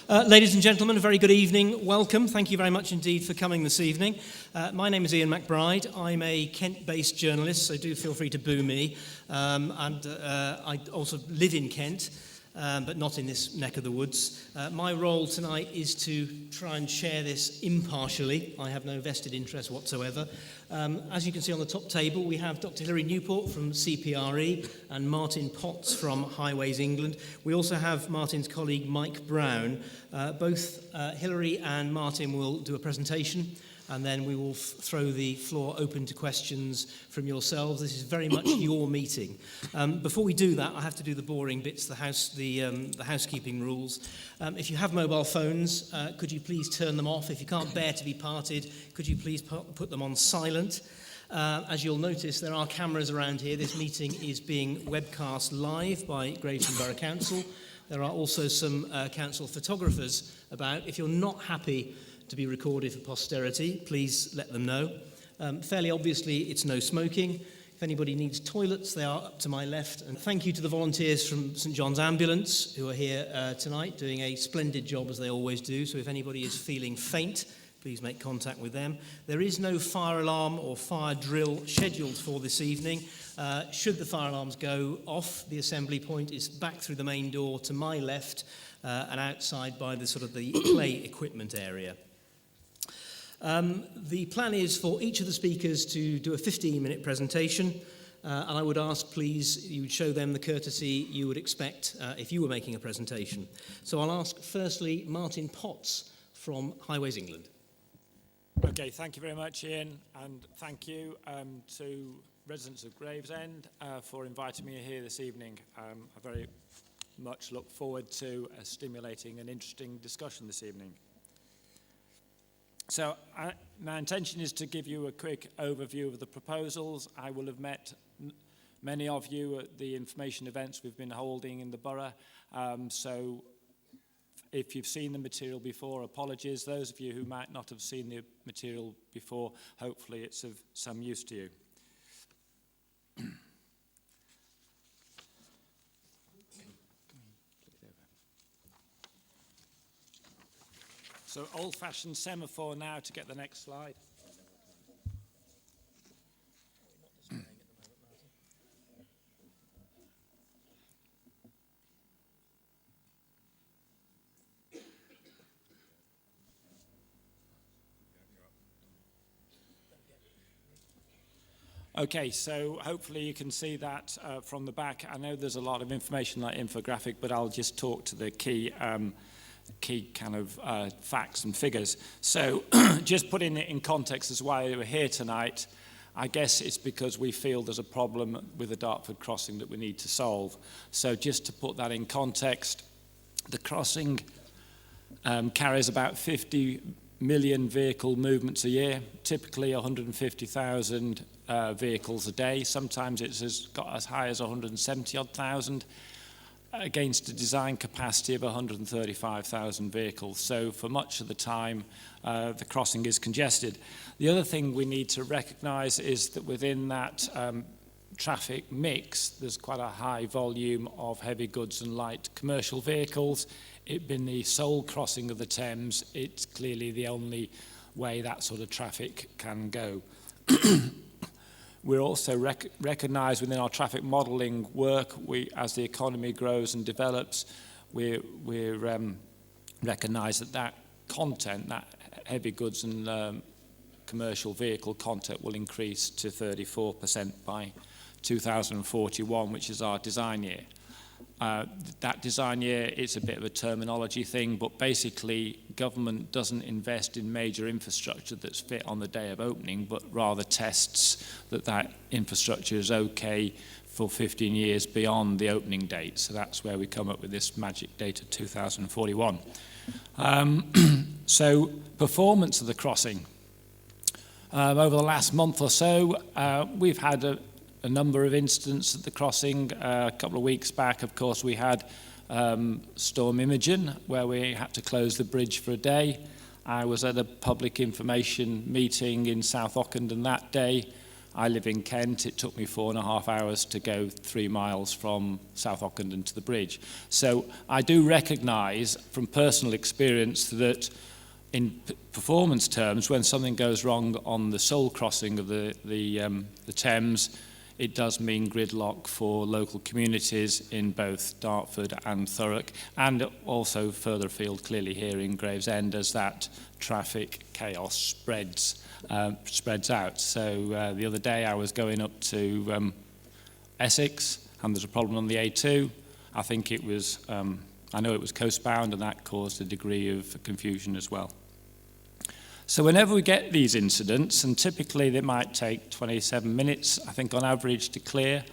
Ladies and gentlemen, a very good evening. Welcome. Thank you very much indeed for coming this evening. My name is Ian McBride. I'm a Kent-based journalist, so do feel free to boo me. I also live in Kent, but not in this neck of the woods. My role tonight is to try and share this impartially. I have no vested interest whatsoever. As you can see on the top table, we have Dr. Hilary Newport from CPRE and Martin Potts from Highways England. We also have Martin's colleague Mike Brown. Both Hilary and Martin will do a presentation, and then we will throw the floor open to questions from yourselves. This is very much your meeting. Before we do that, I have to do the boring bits, the housekeeping rules. If you have mobile phones, could you please turn them off? If you can't bear to be parted, could you please put them on silent? As you'll notice, there are cameras around here. This meeting is being webcast live by Gravesham Borough Council. There are also some council photographers about. If you're not happy to be recorded for posterity, please let them know. Fairly obviously, it's no smoking. If anybody needs toilets, they are up to my left. And thank you to the volunteers from St John's Ambulance who are here tonight, doing a splendid job as they always do. So if anybody is feeling faint, please make contact with them. There is no fire alarm or fire drill scheduled for this evening. Should the fire alarms go off, the assembly point is back through the main door to my left and outside by the play equipment area. The plan is for each of the speakers to do a 15-minute presentation, and I would ask, please, you would show them the courtesy you would expect if you were making a presentation. So I'll ask, firstly, Martin Potts from Highways England. Okay, thank you very much, Ian, and thank you to residents of Gravesend for inviting me here this evening. I very much look forward to a stimulating and interesting discussion this evening. So my intention is to give you a quick overview of the proposals. I will have met many of you at the information events we've been holding in the borough. So if you've seen the material before, apologies. Those of you who might not have seen the material before, hopefully it's of some use to you. So old-fashioned semaphore now to get the next slide. Okay, so hopefully you can see that from the back. I know there's a lot of information like infographic, but I'll just talk to the key kind of facts and figures. So just putting it in context as why we're here tonight, I guess it's because we feel there's a problem with the Dartford crossing that we need to solve. So just to put that in context, the crossing carries about 50 million vehicle movements a year, typically 150,000 vehicles a day. Sometimes it's got as high as 170,000 against a design capacity of 135,000 vehicles. So for much of the time, the crossing is congested. The other thing we need to recognise is that within that traffic mix, there's quite a high volume of heavy goods and light commercial vehicles. It being the sole crossing of the Thames, it's clearly the only way that sort of traffic can go. We're also recognise within our traffic modelling work, as the economy grows and develops, we recognise that content, that heavy goods and commercial vehicle content will increase to 34% by 2041, which is our design year. That design year, it's a bit of a terminology thing, but basically government doesn't invest in major infrastructure that's fit on the day of opening, but rather tests that infrastructure is okay for 15 years beyond the opening date. So that's where we come up with this magic date of 2041. So performance of the crossing. Over the last month or so, we've had a number of incidents at the crossing. A couple of weeks back, of course, we had Storm Imogen, where we had to close the bridge for a day. I was at a public information meeting in South Ockenden that day. I live in Kent. It took me 4.5 hours to go 3 miles from South Ockenden to the bridge. So I do recognise from personal experience that in performance terms, when something goes wrong on the sole crossing of the Thames, it does mean gridlock for local communities in both Dartford and Thurrock, and also further afield, clearly here in Gravesend, as that traffic chaos spreads out. So the other day I was going up to Essex, and there's a problem on the A2. I think it was, I know it was coastbound, and that caused a degree of confusion as well. So whenever we get these incidents, and typically they might take 27 minutes, I think on average to clear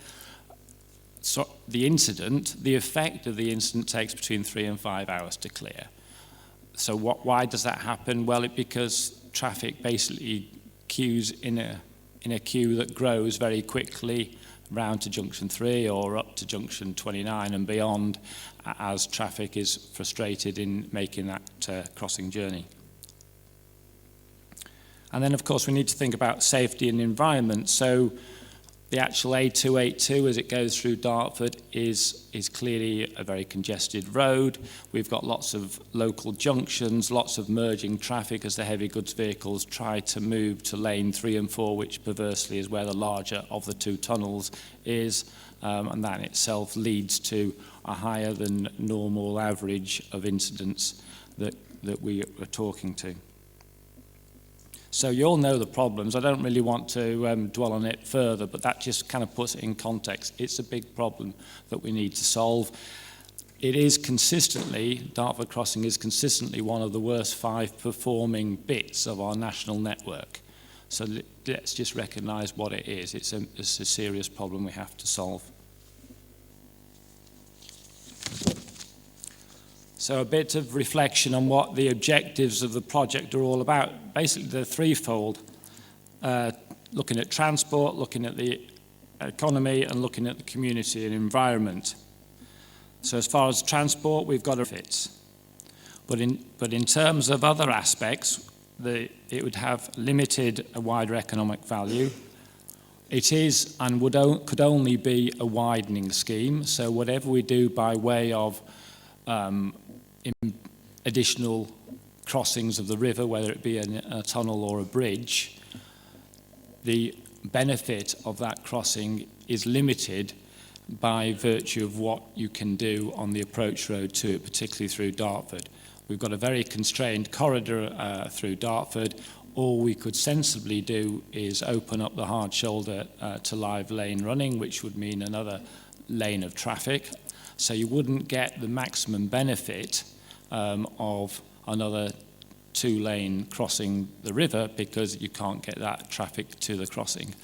the incident, the effect of the incident takes between 3 and 5 hours to clear. So why does that happen? Well, because traffic basically queues in a queue that grows very quickly round to junction 3 or up to junction 29 and beyond, as traffic is frustrated in making that crossing journey. And then, of course, we need to think about safety and environment. So the actual A282, as it goes through Dartford, is clearly a very congested road. We've got lots of local junctions, lots of merging traffic as the heavy goods vehicles try to move to lane 3 and 4, which perversely is where the larger of the two tunnels is. And that in itself leads to a higher than normal average of incidents that we are talking to. So you all know the problems. I don't really want to dwell on it further, but that just kind of puts it in context. It's a big problem that we need to solve. It is consistently, Dartford Crossing is consistently one of the worst 5 performing bits of our national network. So let's just recognise what it is. It's a serious problem we have to solve. So a bit of reflection on what the objectives of the project are all about. Basically, they're threefold. Looking at transport, looking at the economy, and looking at the community and environment. So as far as transport, we've got benefits. But in terms of other aspects, it would have limited a wider economic value. It is and could only be a widening scheme. So whatever we do by way of additional crossings of the river, whether it be a tunnel or a bridge, the benefit of that crossing is limited by virtue of what you can do on the approach road to it, particularly through Dartford. We've got a very constrained corridor through Dartford. All we could sensibly do is open up the hard shoulder to live lane running, which would mean another lane of traffic. So you wouldn't get the maximum benefit of another 2-lane crossing the river because you can't get that traffic to the crossing.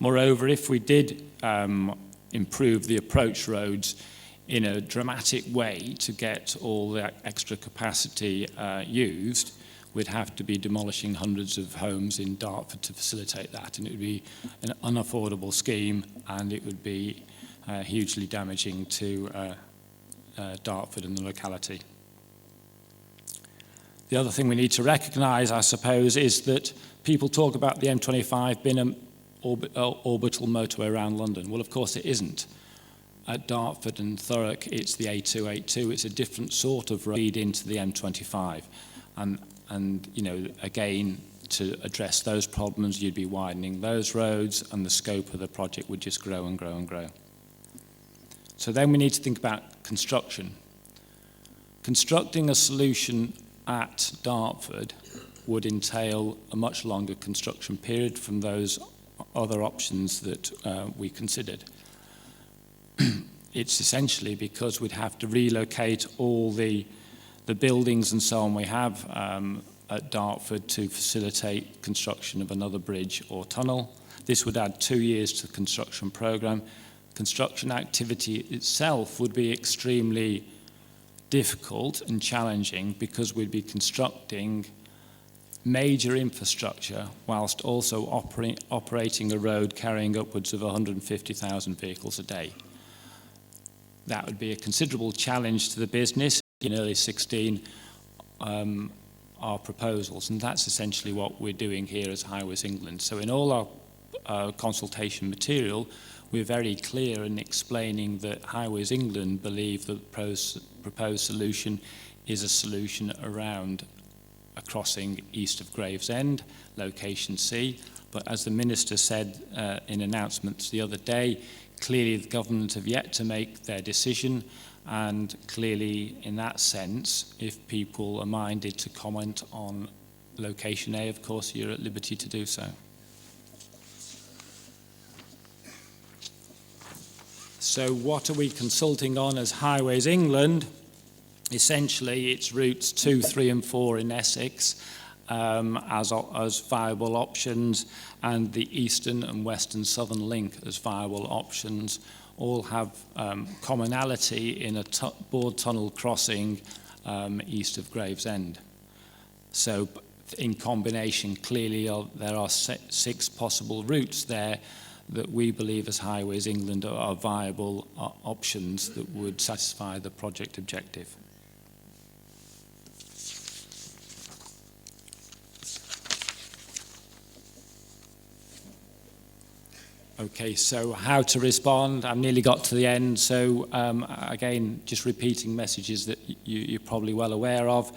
Moreover, if we did improve the approach roads in a dramatic way to get all that extra capacity used, we'd have to be demolishing hundreds of homes in Dartford to facilitate that, and it would be an unaffordable scheme, and it would be hugely damaging to Dartford and the locality. The other thing we need to recognise, I suppose, is that people talk about the M25 being an orbital motorway around London. Well, of course it isn't. At Dartford and Thurrock, it's the A282. It's a different sort of road into the M25. And you know, again, to address those problems, you'd be widening those roads, and the scope of the project would just grow and grow and grow. So then we need to think about construction. Constructing a solution at Dartford would entail a much longer construction period from those other options that we considered. It's essentially because we'd have to relocate all the buildings and so on we have at Dartford to facilitate construction of another bridge or tunnel. This would add 2 years to the construction programme. Construction activity itself would be extremely difficult and challenging because we'd be constructing major infrastructure whilst also operating a road carrying upwards of 150,000 vehicles a day. That would be a considerable challenge to the business. In early 16, our proposals, and that's essentially what we're doing here as Highways England. So in all consultation material, we're very clear in explaining that Highways England believe that the proposed solution is a solution around a crossing east of Gravesend, location C. But as the Minister said in announcements the other day, clearly the government have yet to make their decision, and clearly in that sense, if people are minded to comment on location A, of course, you're at liberty to do so. So what are we consulting on as Highways England? Essentially, it's routes 2, 3 and 4 in Essex as viable options, and the Eastern and Western Southern Link as viable options. All have commonality in a bored tunnel crossing east of Gravesend. So in combination, clearly there are 6 possible routes there that we believe as Highways England are viable options that would satisfy the project objective. Okay, so how to respond? I've nearly got to the end, so again, just repeating messages that you're probably well aware of.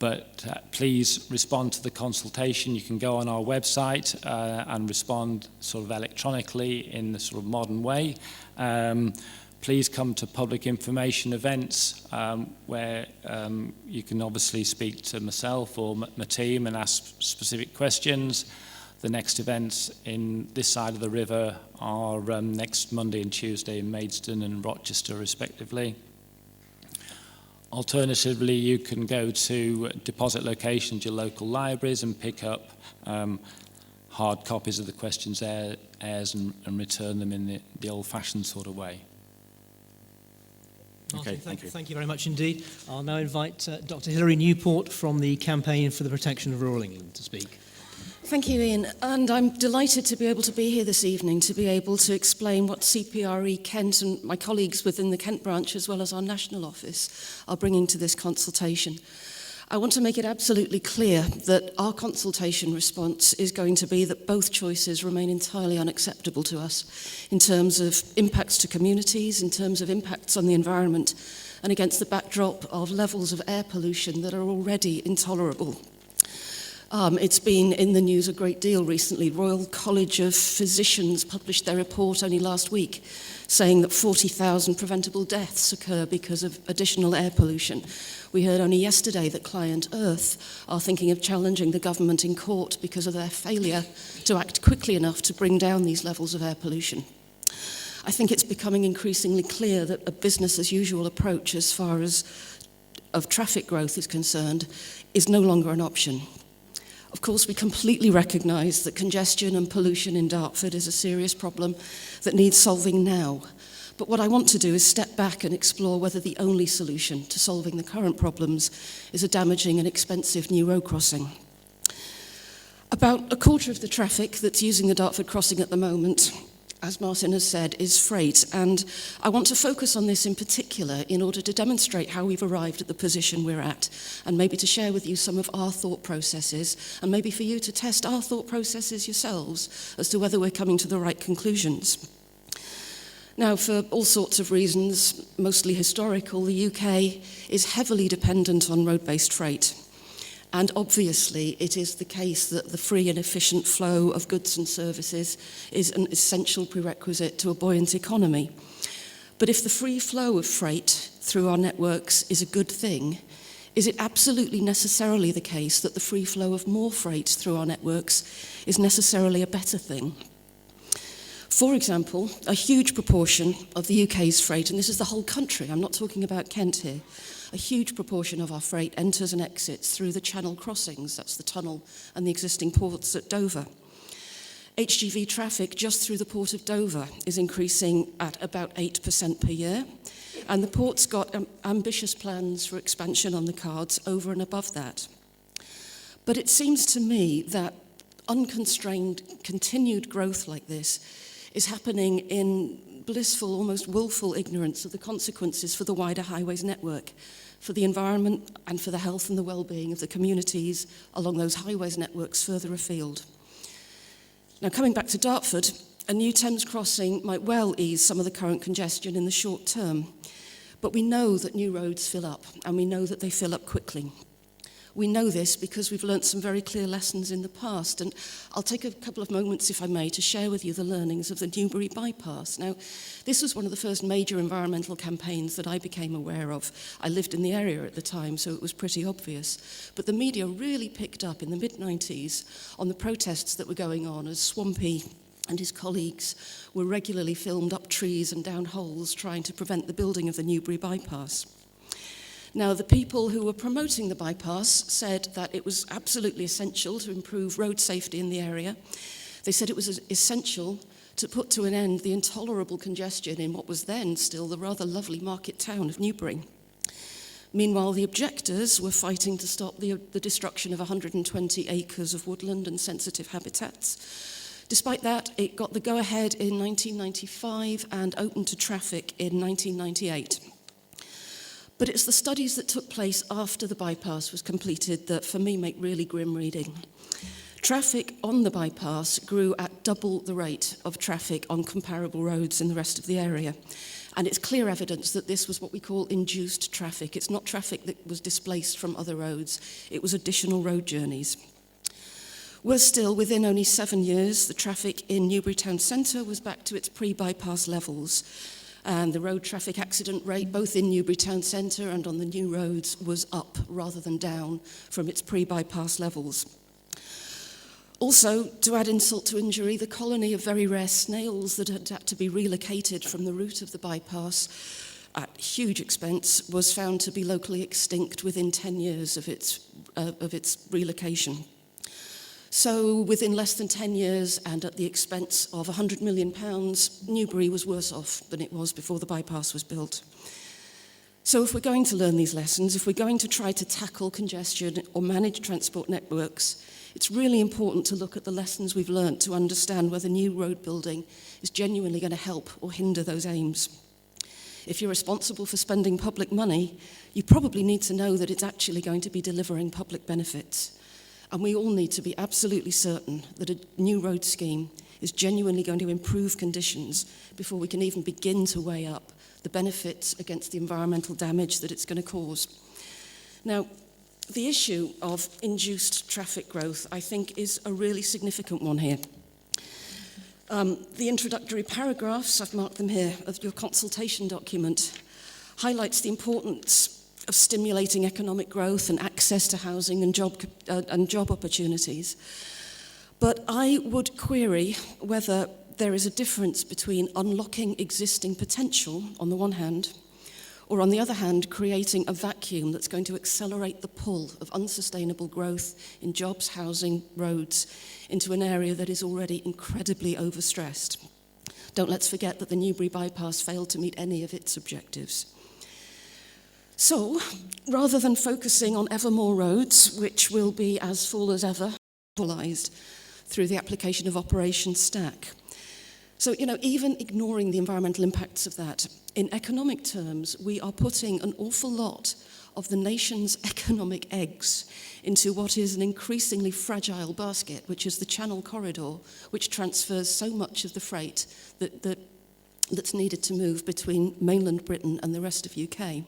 But please respond to the consultation. You can go on our website and respond sort of electronically in the sort of modern way. Please come to public information events where you can obviously speak to myself or my team and ask specific questions. The next events in this side of the river are next Monday and Tuesday in Maidstone and Rochester respectively. Alternatively, you can go to deposit locations, your local libraries, and pick up hard copies of the questionnaires and return them in the old-fashioned sort of way. Okay, thank you very much indeed. I'll now invite Dr. Hilary Newport from the Campaign for the Protection of Rural England to speak. Thank you, Ian, and I'm delighted to be able to be here this evening to be able to explain what CPRE Kent and my colleagues within the Kent branch as well as our national office are bringing to this consultation. I want to make it absolutely clear that our consultation response is going to be that both choices remain entirely unacceptable to us in terms of impacts to communities, in terms of impacts on the environment, and against the backdrop of levels of air pollution that are already intolerable. It's been in the news a great deal recently. Royal College of Physicians published their report only last week saying that 40,000 preventable deaths occur because of additional air pollution. We heard only yesterday that Client Earth are thinking of challenging the government in court because of their failure to act quickly enough to bring down these levels of air pollution. I think it's becoming increasingly clear that a business as usual approach as far as of traffic growth is concerned is no longer an option. Of course, we completely recognise that congestion and pollution in Dartford is a serious problem that needs solving now. But what I want to do is step back and explore whether the only solution to solving the current problems is a damaging and expensive new road crossing. About a quarter of the traffic that's using the Dartford crossing at the moment, as Martin has said, is freight, and I want to focus on this in particular in order to demonstrate how we've arrived at the position we're at, and maybe to share with you some of our thought processes, and maybe for you to test our thought processes yourselves as to whether we're coming to the right conclusions. Now, for all sorts of reasons, mostly historical, the UK is heavily dependent on road-based freight. And obviously, it is the case that the free and efficient flow of goods and services is an essential prerequisite to a buoyant economy. But if the free flow of freight through our networks is a good thing, is it absolutely necessarily the case that the free flow of more freight through our networks is necessarily a better thing? For example, a huge proportion of the UK's freight, and this is the whole country, I'm not talking about Kent here, a huge proportion of our freight enters and exits through the channel crossings, that's the tunnel and the existing ports at Dover. HGV traffic just through the port of Dover is increasing at about 8% per year, and the port's got ambitious plans for expansion on the cards over and above that. But it seems to me that unconstrained, continued growth like this is happening in blissful, almost willful ignorance of the consequences for the wider highways network, for the environment and for the health and the well-being of the communities along those highways networks further afield. Now, coming back to Dartford, a new Thames crossing might well ease some of the current congestion in the short term. But we know that new roads fill up, and we know that they fill up quickly. We know this because we've learnt some very clear lessons in the past, and I'll take a couple of moments, if I may, to share with you the learnings of the Newbury bypass. Now, this was one of the first major environmental campaigns that I became aware of. I lived in the area at the time, so it was pretty obvious. But the media really picked up in the mid-90s on the protests that were going on as Swampy and his colleagues were regularly filmed up trees and down holes trying to prevent the building of the Newbury bypass. Now, the people who were promoting the bypass said that it was absolutely essential to improve road safety in the area. They said it was essential to put to an end the intolerable congestion in what was then still the rather lovely market town of Newbury. Meanwhile, the objectors were fighting to stop the destruction of 120 acres of woodland and sensitive habitats. Despite that, it got the go-ahead in 1995 and opened to traffic in 1998. But it's the studies that took place after the bypass was completed that, for me, make really grim reading. Traffic on the bypass grew at double the rate of traffic on comparable roads in the rest of the area. And it's clear evidence that this was what we call induced traffic. It's not traffic that was displaced from other roads. It was additional road journeys. Worse still, within only 7 years, the traffic in Newbury town centre was back to its pre-bypass levels. And the road traffic accident rate, both in Newbury town centre and on the new roads, was up rather than down from its pre-bypass levels. Also, to add insult to injury, the colony of very rare snails that had to be relocated from the route of the bypass at huge expense was found to be locally extinct within 10 years of its relocation. So within less than 10 years and at the expense of £100 million, Newbury was worse off than it was before the bypass was built. So if we're going to learn these lessons, if we're going to try to tackle congestion or manage transport networks, it's really important to look at the lessons we've learnt to understand whether new road building is genuinely going to help or hinder those aims. If you're responsible for spending public money, you probably need to know that it's actually going to be delivering public benefits. And we all need to be absolutely certain that a new road scheme is genuinely going to improve conditions before we can even begin to weigh up the benefits against the environmental damage that it's going to cause. Now, the issue of induced traffic growth, I think, is a really significant one here. The introductory paragraphs, I've marked them here, of your consultation document, highlights the importance of stimulating economic growth and access to housing and job opportunities. But I would query whether there is a difference between unlocking existing potential on the one hand, or on the other hand, creating a vacuum that's going to accelerate the pull of unsustainable growth in jobs, housing, roads, into an area that is already incredibly overstressed. Let's forget that the Newbury bypass failed to meet any of its objectives. So, rather than focusing on ever more roads, which will be as full as ever, mobilized through the application of Operation Stack. So, even ignoring the environmental impacts of that, in economic terms, we are putting an awful lot of the nation's economic eggs into what is an increasingly fragile basket, which is the Channel Corridor, which transfers so much of the freight that's needed to move between mainland Britain and the rest of UK.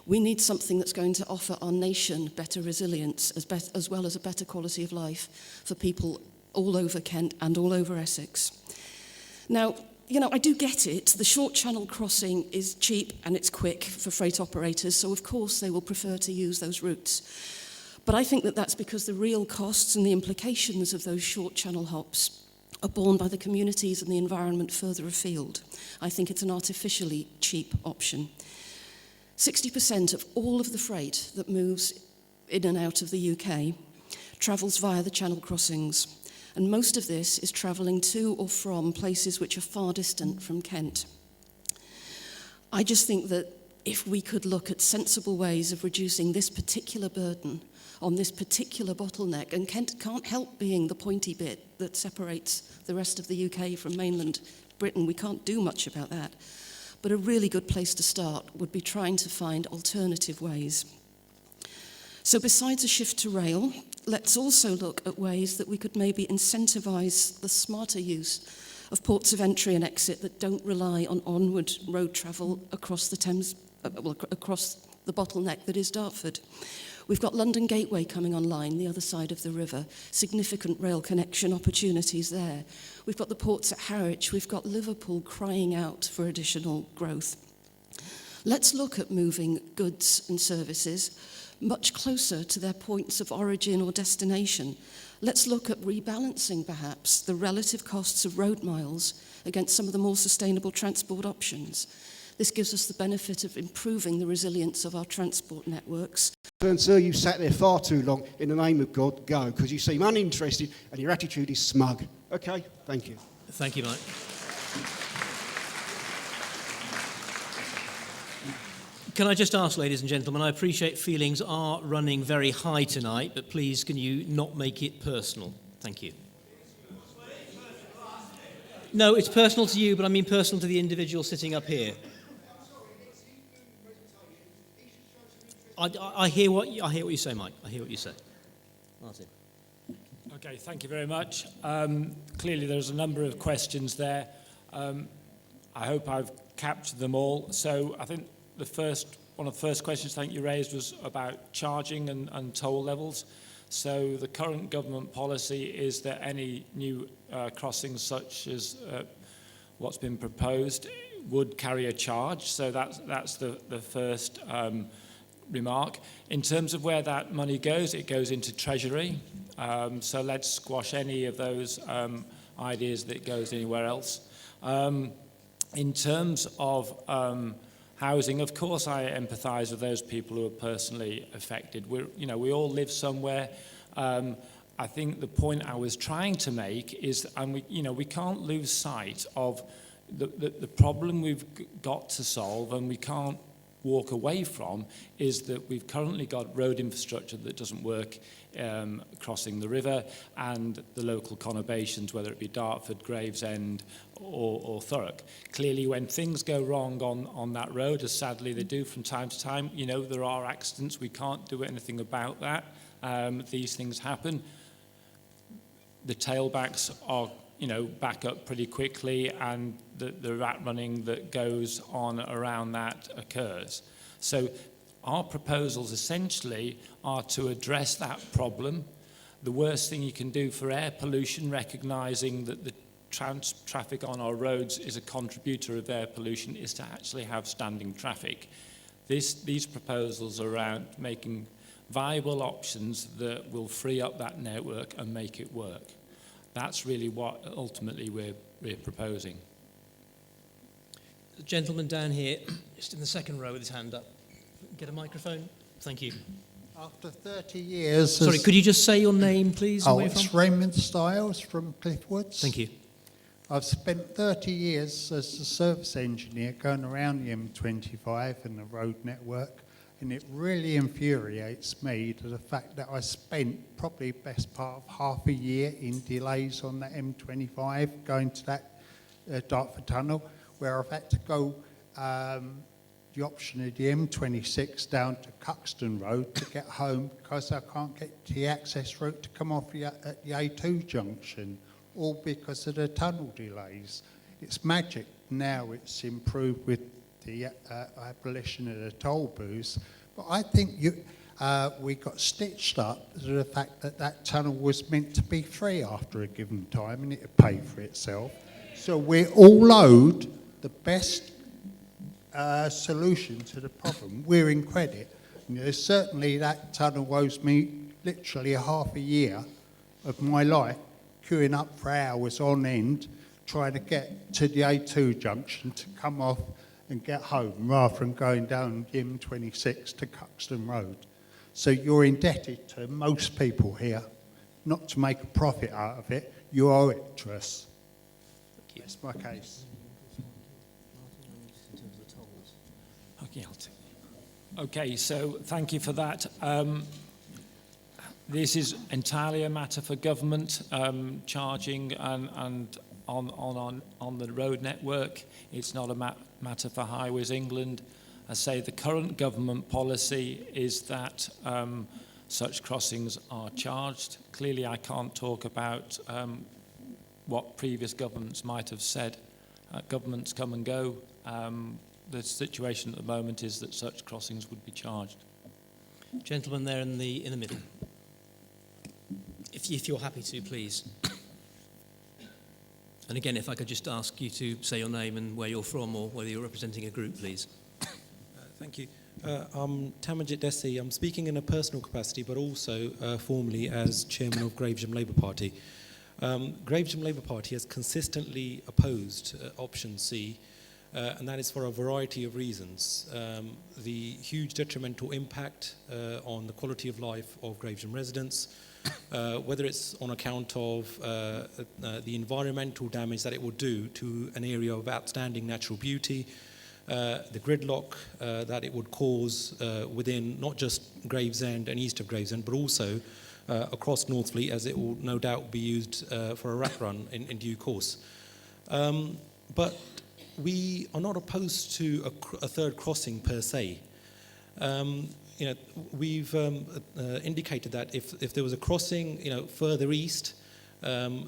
We need something that's going to offer our nation better resilience as well as a better quality of life for people all over Kent and all over Essex. Now, I do get it. The short channel crossing is cheap and it's quick for freight operators, so of course they will prefer to use those routes. But I think that that's because the real costs and the implications of those short channel hops are borne by the communities and the environment further afield. I think it's an artificially cheap option. 60% of all of the freight that moves in and out of the UK travels via the channel crossings, and most of this is travelling to or from places which are far distant from Kent. I just think that if we could look at sensible ways of reducing this particular burden on this particular bottleneck, and Kent can't help being the pointy bit that separates the rest of the UK from mainland Britain, we can't do much about that. But a really good place to start would be trying to find alternative ways. So besides a shift to rail, let's also look at ways that we could maybe incentivise the smarter use of ports of entry and exit that don't rely on onward road travel across the Thames, across the bottleneck that is Dartford. We've got London Gateway coming online, the other side of the river, significant rail connection opportunities there. We've got the ports at Harwich, we've got Liverpool crying out for additional growth. Let's look at moving goods and services much closer to their points of origin or destination. Let's look at rebalancing, perhaps, the relative costs of road miles against some of the more sustainable transport options. This gives us the benefit of improving the resilience of our transport networks. Sir, you sat there far too long. In the name of God, go, because you seem uninterested and your attitude is smug. Okay, thank you. Thank you, Mike. Can I just ask, ladies and gentlemen, I appreciate feelings are running very high tonight, but please can you not make it personal? Thank you. No, it's personal to you, but I mean personal to the individual sitting up here. I hear what you say, Mike. I hear what you say. Martin. Okay, thank you very much. Clearly, there's a number of questions there. I hope I've captured them all. So I think one of the first questions I think you raised was about charging and toll levels. So the current government policy is that any new crossings such as what's been proposed would carry a charge. So that's the first remark. In terms of where that money goes, it goes into Treasury. So let's squash any of those ideas that it goes anywhere else. In terms of housing, of course, I empathise with those people who are personally affected. We all live somewhere. I think the point I was trying to make is, and we can't lose sight of the problem we've got to solve, and we can't walk away from, is that we've currently got road infrastructure that doesn't work crossing the river, and the local conurbations, whether it be Dartford, Gravesend or Thurrock. Clearly, when things go wrong on that road, as sadly they do from time to time, there are accidents. We can't do anything about that. These things happen. The tailbacks are back up pretty quickly, and the rat running that goes on around that occurs. So our proposals essentially are to address that problem. The worst thing you can do for air pollution, recognising that the traffic on our roads is a contributor of air pollution, is to actually have standing traffic. These proposals are around making viable options that will free up that network and make it work. That's really what ultimately we're proposing. The gentleman down here, just in the second row with his hand up. Get a microphone. Thank you. After 30 years... Sorry, could you just say your name, please? It's Raymond Stiles from Cliffwoods. Thank you. I've spent 30 years as a service engineer going around the M25 and the road network, and it really infuriates me to the fact that I spent probably best part of half a year in delays on the M25 going to that Dartford Tunnel, where I've had to go the option of the M26 down to Cuxton Road to get home because I can't get the access route to come off at the A2 junction, all because of the tunnel delays. It's magic now, it's improved with the abolition of the toll booths, but I think we got stitched up to the fact that that tunnel was meant to be free after a given time and it would pay for itself. So we're all owed the best solution to the problem. We're in credit. Certainly that tunnel owes me literally half a year of my life queuing up for hours on end trying to get to the A2 junction to come off and get home rather than going down the M26 to Cuxton Road. So you're indebted to most people here, not to make a profit out of it. You owe it to us. That's my case. Okay, so thank you for that. This is entirely a matter for government, charging and on the road network. It's not a matter for Highways England. I say the current government policy is that such crossings are charged. Clearly, I can't talk about what previous governments might have said. Governments come and go. The situation at the moment is that such crossings would be charged. Gentleman there in the middle. If you're happy to, please. And again, if I could just ask you to say your name and where you're from, or whether you're representing a group, please. Thank you. I'm Tamanjit Desi. I'm speaking in a personal capacity, but also formally as chairman of Gravesham Labour Party. Gravesham Labour Party has consistently opposed option C, and that is for a variety of reasons. The huge detrimental impact on the quality of life of Gravesham residents, whether it's on account of the environmental damage that it will do to an area of outstanding natural beauty, the gridlock that it would cause within not just Gravesend and east of Gravesend, but also across Northfleet, as it will no doubt be used for a rat run in due course. But we are not opposed to a third crossing per se. We've indicated that if there was a crossing, further east, whether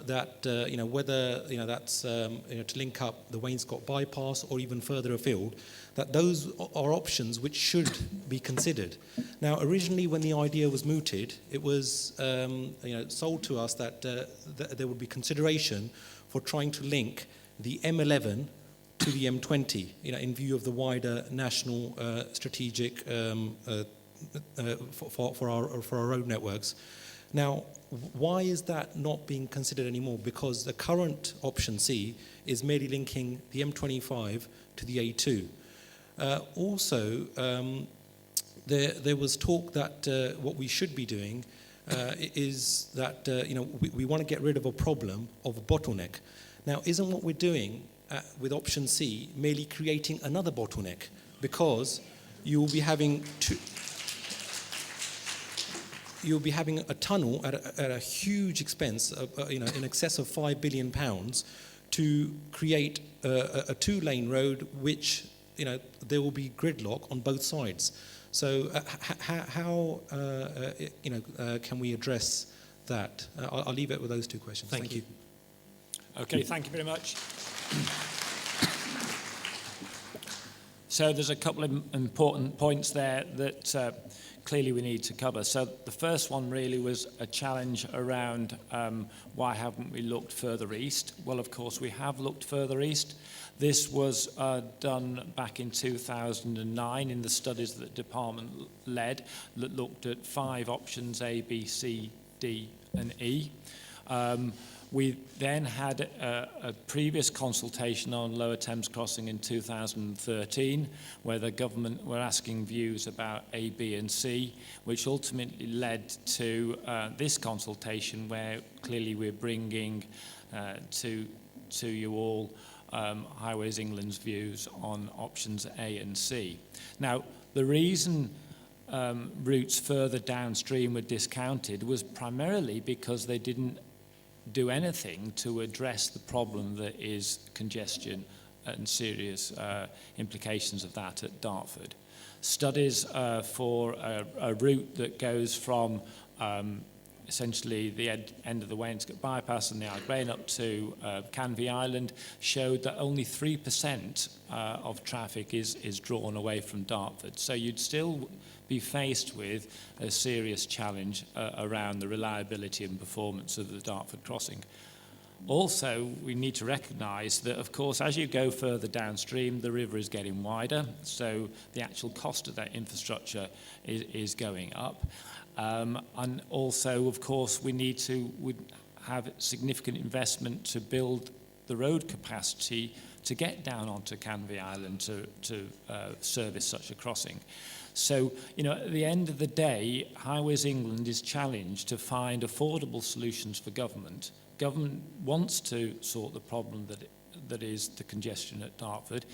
that's to link up the Wainscott bypass or even further afield, that those are options which should be considered. Now, originally, when the idea was mooted, it was sold to us that there would be consideration for trying to link the M11 to the M20, in view of the wider national strategic for our road networks. Now, why is that not being considered anymore? Because the current option C is merely linking the M25 to the A2. Also, there was talk that what we should be doing is that we want to get rid of a problem of a bottleneck. Now, isn't what we're doing with option C merely creating another bottleneck? Because you'll be having a tunnel at a huge expense, in excess of £5 billion, to create a two-lane road, which there will be gridlock on both sides. So how can we address that? I'll leave it with those two questions. Thank you. Okay, thank you very much. So there's a couple of important points there that clearly we need to cover. So the first one really was a challenge around why haven't we looked further east? Well, of course, we have looked further east. This was done back in 2009 in the studies that the department led that looked at 5 options, A, B, C, D, and E. We then had a previous consultation on Lower Thames Crossing in 2013, where the government were asking views about A, B, and C, which ultimately led to this consultation, where clearly we're bringing to you all Highways England's views on options A and C. Now, the reason routes further downstream were discounted was primarily because they didn't do anything to address the problem that is congestion and serious implications of that at Dartford. Studies for a route that goes from essentially the end of the Wainscott bypass and the Isle of Grain up to Canvey Island showed that only 3% of traffic is drawn away from Dartford. So you'd still be faced with a serious challenge around the reliability and performance of the Dartford crossing. Also, we need to recognise that, of course, as you go further downstream, the river is getting wider, so the actual cost of that infrastructure is going up. And also, of course, we need to have significant investment to build the road capacity to get down onto Canvey Island to service such a crossing. So, at the end of the day, Highways England is challenged to find affordable solutions for government. Government wants to sort the problem that is the congestion at Dartford.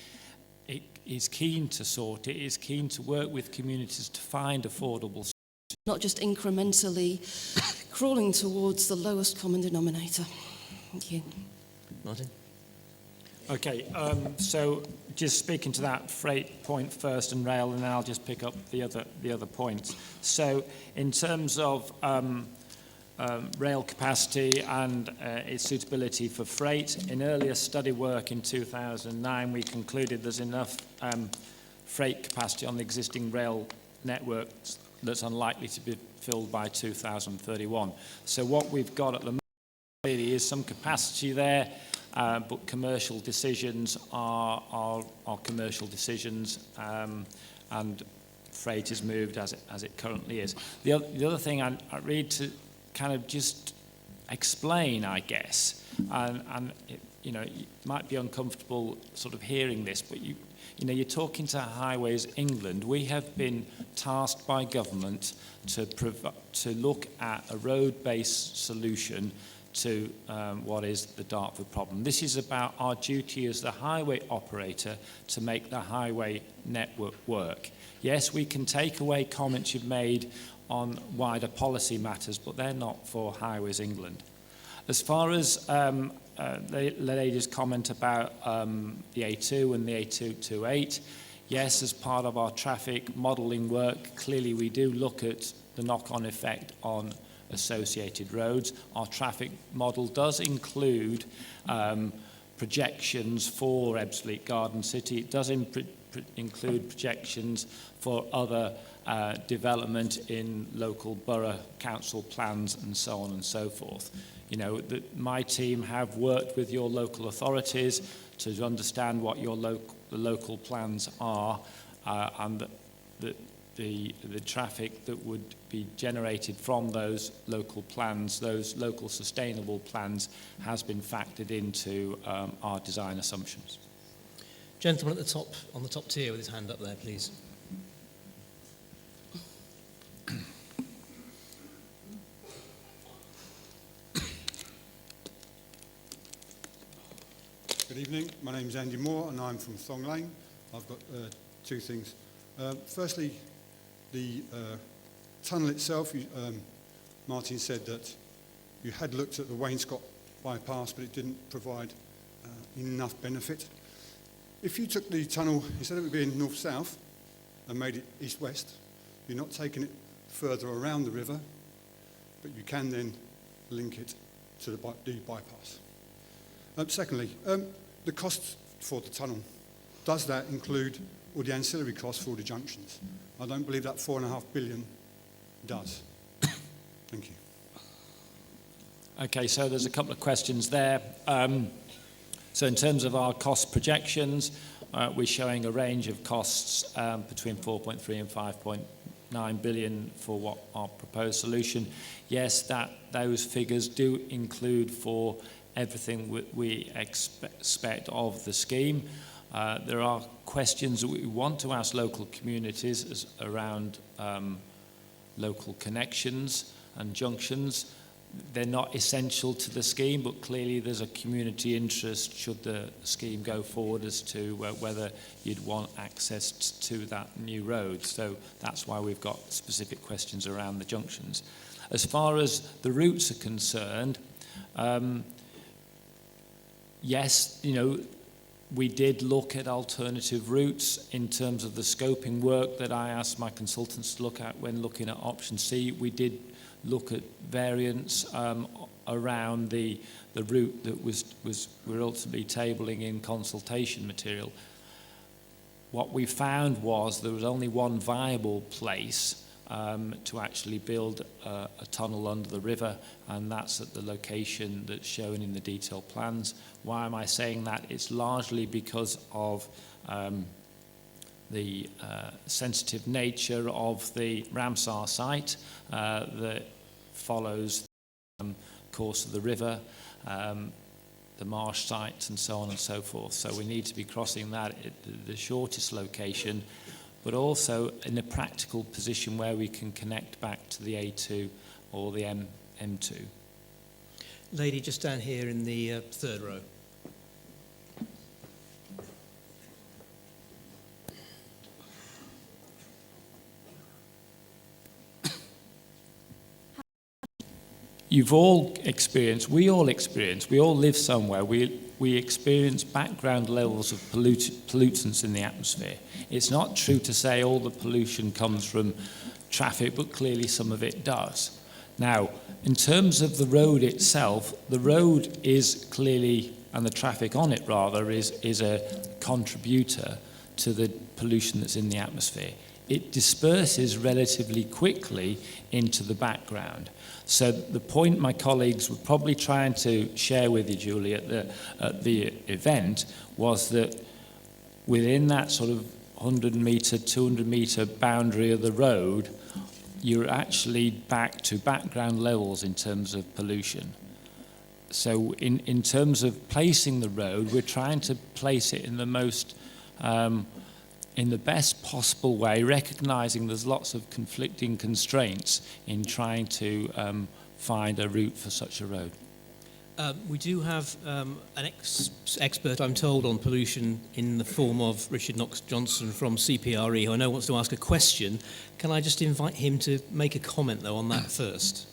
It is keen to sort it, is keen to work with communities to find affordable solutions. Not just incrementally crawling towards the lowest common denominator. Thank you. Martin? Okay, so just speaking to that freight point first and rail, and then I'll just pick up the other points. So in terms of rail capacity and its suitability for freight, in earlier study work in 2009, we concluded there's enough freight capacity on the existing rail network that's unlikely to be filled by 2031. So what we've got at the moment really is some capacity there, but commercial decisions are commercial decisions, and freight is moved as it currently is. The other thing I read to kind of just explain, I guess, and it, you know, it might be uncomfortable sort of hearing this, but you know, you're talking to Highways England. We have been tasked by government to look at a road-based solution to what is the Dartford problem. This is about our duty as the highway operator to make the highway network work. Yes, we can take away comments you've made on wider policy matters, but they're not for Highways England. As far as the lady's comment about the A2 and the A228, yes, as part of our traffic modelling work, clearly we do look at the knock-on effect on associated roads. Our traffic model does include projections for Ebbsfleet Garden City. It does include projections for other development in local borough council plans and so on and so forth. You know, my team have worked with your local authorities to understand what your the local plans are, and the traffic that would be generated from those local plans, those local sustainable plans, has been factored into our design assumptions. Gentleman at the top, on the top tier with his hand up there, please. Good evening, my name is Andy Moore and I'm from Thong Lane. I've got two things. Firstly, the tunnel itself, Martin said that you had looked at the Wainscott bypass, but it didn't provide enough benefit. If you took the tunnel, instead of it being north-south and made it east-west, you're not taking it further around the river, but you can then link it to the bypass. Secondly, the cost for the tunnel, does that include all the ancillary costs for all the junctions? I don't believe that $4.5 billion does. Thank you. Okay, so there's a couple of questions there. So in terms of our cost projections, we're showing a range of costs between 4.3 and 5.9 billion for what our proposed solution. Yes, those figures do include for everything we expect of the scheme. There are questions that we want to ask local communities around local connections and junctions. They're not essential to the scheme, but clearly there's a community interest should the scheme go forward as to whether you'd want access to that new road. So that's why we've got specific questions around the junctions. As far as the routes are concerned, yes, you know, we did look at alternative routes in terms of the scoping work that I asked my consultants to look at when looking at option C. We did look at variants around the route that we're ultimately tabling in consultation material. What we found was there was only one viable place to actually build a tunnel under the river, and that's at the location that's shown in the detailed plans. Why am I saying that? It's largely because of the sensitive nature of the Ramsar site that follows the course of the river, the marsh site, and so on and so forth. So we need to be crossing that at the shortest location, but also in a practical position where we can connect back to the A2 or the M2. Lady just down here in the third row. You've all experienced, we all live somewhere. we experience background levels of pollutants in the atmosphere. It's not true to say all the pollution comes from traffic, but clearly some of it does. Now, in terms of the road itself, the road is clearly, and the traffic on it rather, is a contributor to the pollution that's in the atmosphere. It disperses relatively quickly into the background. So the point my colleagues were probably trying to share with you, Julie, at the event was that within that sort of 100 metre, 200 metre boundary of the road, you're actually back to background levels in terms of pollution. So in terms of placing the road, we're trying to place it in the most in the best possible way, recognising there's lots of conflicting constraints in trying to find a route for such a road. We do have an expert, I'm told, on pollution in the form of Richard Knox-Johnson from CPRE, who I know wants to ask a question. Can I just invite him to make a comment, though, on that first?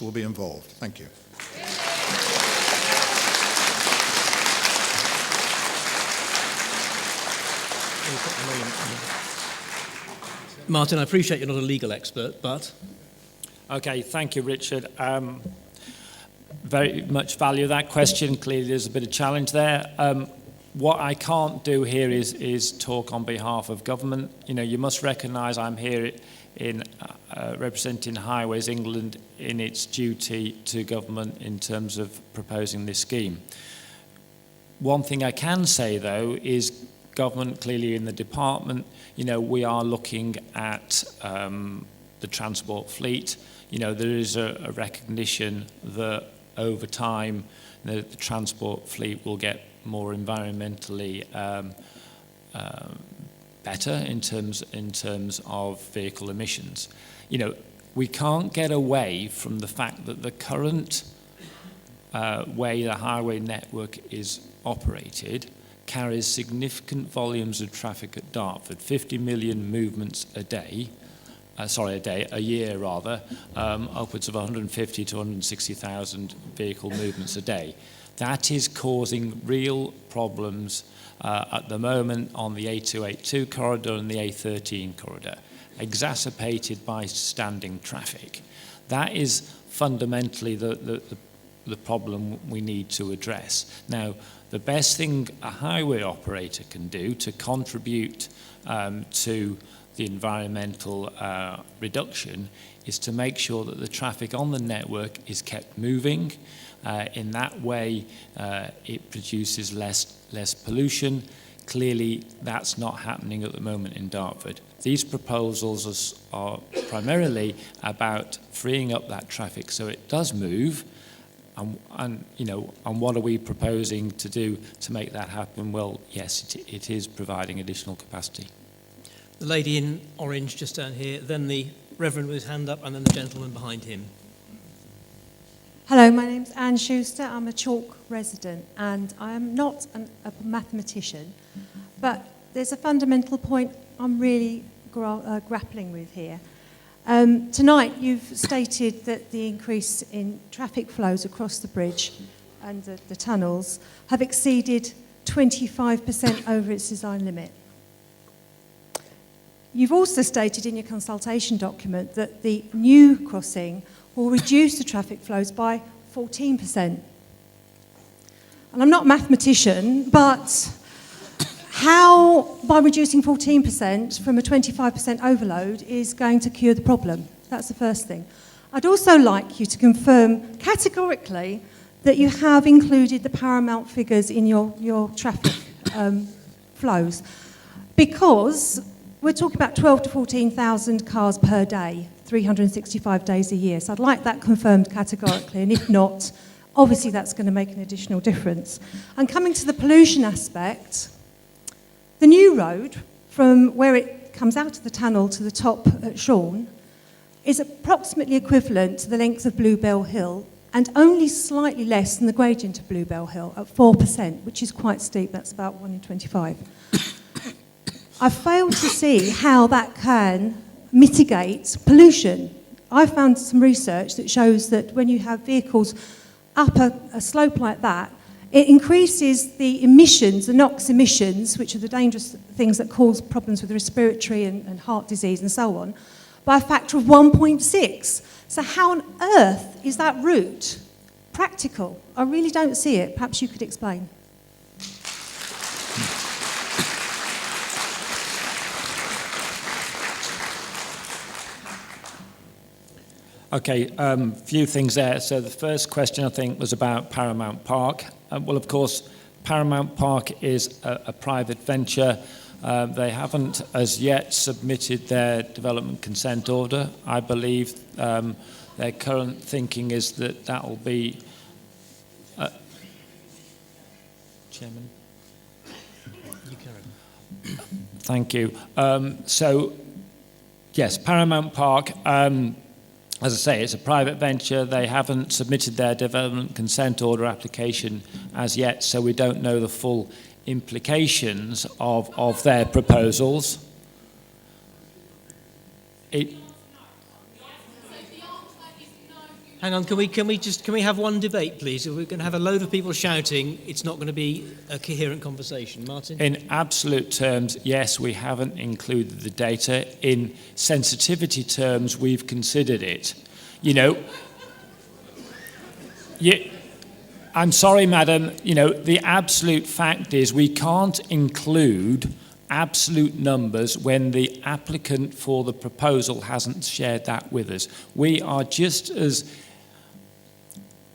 Will be involved. Thank you. Martin, I appreciate you're not a legal expert, but... Okay, thank you, Richard. Very much value that question. Clearly, there's a bit of challenge there. What I can't do here is talk on behalf of government. You know, you must recognise I'm here in representing Highways England in its duty to government in terms of proposing this scheme. One thing I can say, though, is government clearly in the department, you know, we are looking at the transport fleet. You know, there is a recognition that over time the transport fleet will get more environmentally better in terms of vehicle emissions. You know, we can't get away from the fact that the current way the highway network is operated carries significant volumes of traffic at Dartford, 50 million movements a day, a year rather, upwards of 150 to 160,000 vehicle movements a day. That is causing real problems at the moment on the A282 corridor and the A13 corridor, exacerbated by standing traffic. That is fundamentally the problem we need to address. Now, the best thing a highway operator can do to contribute to the environmental reduction is to make sure that the traffic on the network is kept moving. In that way, it produces less pollution. Clearly, that's not happening at the moment in Dartford. These proposals are primarily about freeing up that traffic so it does move. And you know, and what are we proposing to do to make that happen? Well, yes, it is providing additional capacity. The lady in orange just down here, then the Reverend with his hand up, and then the gentleman behind him. Hello, my name's Anne Schuster. I'm a Chalk resident, and I am not a mathematician, but there's a fundamental point I'm really grappling with here. Tonight, you've stated that the increase in traffic flows across the bridge and the tunnels have exceeded 25% over its design limit. You've also stated in your consultation document that the new crossing will reduce the traffic flows by 14%. And I'm not a mathematician, but how, by reducing 14% from a 25% overload, is going to cure the problem? That's the first thing. I'd also like you to confirm categorically that you have included the paramount figures in your traffic flows, because we're talking about 12 to 14,000 cars per day, 365 days a year. So I'd like that confirmed categorically, and if not, obviously that's going to make an additional difference. And coming to the pollution aspect, the new road from where it comes out of the tunnel to the top at Shorn is approximately equivalent to the length of Bluebell Hill and only slightly less than the gradient of Bluebell Hill at 4%, which is quite steep. That's about 1 in 25. I failed to see how that can mitigate pollution. I found some research that shows that when you have vehicles up a slope like that, it increases the emissions, the NOx emissions, which are the dangerous things that cause problems with respiratory and heart disease and so on, by a factor of 1.6. So how on earth is that route practical? I really don't see it. Perhaps you could explain. Okay, few things there. So the first question, I think, was about Paramount Park. Well, of course, Paramount Park is a private venture. They haven't as yet submitted their development consent order. I believe their current thinking is that that will be... Chairman? You carry on. Thank you. So, yes, Paramount Park... as I say, it's a private venture. They haven't submitted their development consent order application as yet, so we don't know the full implications of their proposals. Hang on, can we have one debate, please? If we're going to have a load of people shouting, it's not going to be a coherent conversation. Martin? In absolute terms, yes, we haven't included the data. In sensitivity terms, we've considered it. You know, I'm sorry, madam, you know, the absolute fact is we can't include absolute numbers when the applicant for the proposal hasn't shared that with us. We are just as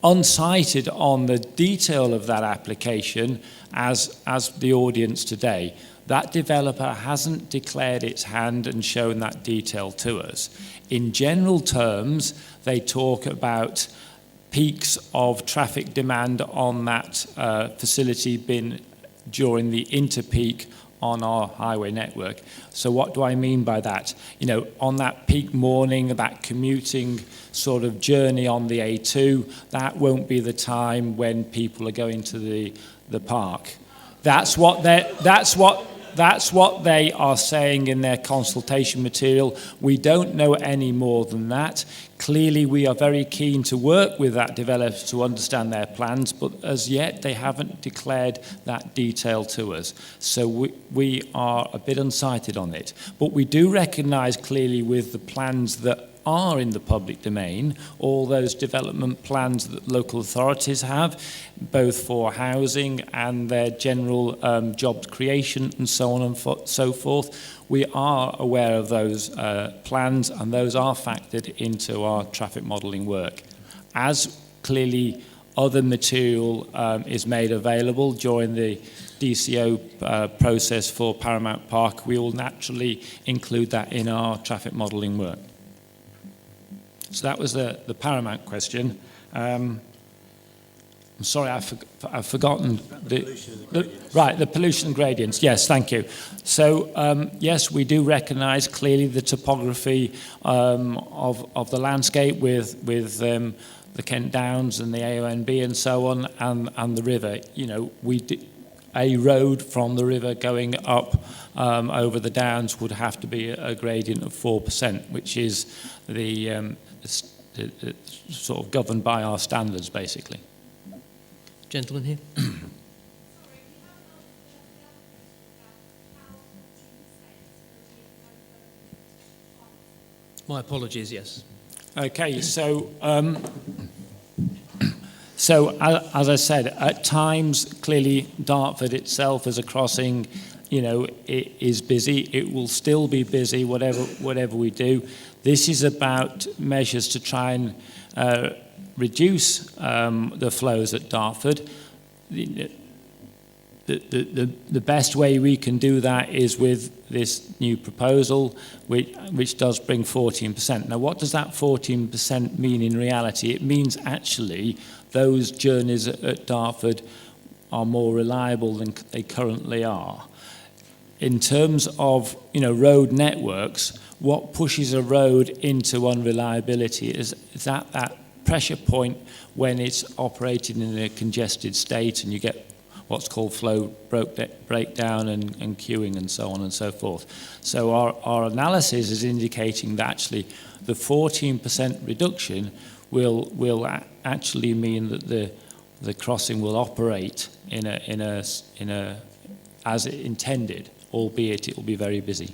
unsighted on the detail of that application as the audience today. That developer hasn't declared its hand and shown that detail to us. In general terms, they talk about peaks of traffic demand on that facility bin during the interpeak on our highway network. So what do I mean by that? You know, on that peak morning, that commuting sort of journey on the A2, that won't be the time when people are going to the park. That's what they are saying in their consultation material. We don't know any more than that. Clearly, we are very keen to work with that developer to understand their plans, but as yet, they haven't declared that detail to us. So we are a bit unsighted on it. But we do recognise clearly with the plans that are in the public domain, all those development plans that local authorities have, both for housing and their general job creation and so on and so forth. We are aware of those plans, and those are factored into our traffic modelling work. As clearly other material is made available during the DCO process for Paramount Park, we will naturally include that in our traffic modelling work. So that was the Paramount question. I'm sorry, I've forgotten the pollution gradients. Yes, thank you. So yes, we do recognise clearly the topography of the landscape with the Kent Downs and the AONB and so on, and the river. You know, a road from the river going up over the downs would have to be a gradient of 4%, which is the sort of governed by our standards, basically. Gentleman here. My apologies, yes. Okay, so as I said, at times, clearly Dartford itself as a crossing, you know, it is busy. It will still be busy, whatever we do. This is about measures to try and reduce the flows at Dartford. The best way we can do that is with this new proposal, which does bring 14%. Now, what does that 14% mean in reality? It means actually those journeys at Dartford are more reliable than they currently are. In terms of, you know, road networks, what pushes a road into unreliability is that pressure point when it's operating in a congested state and you get what's called flow breakdown and queuing and so on and so forth. So our analysis is indicating that actually the 14% reduction will actually mean that the crossing will operate in a as it intended, albeit it will be very busy.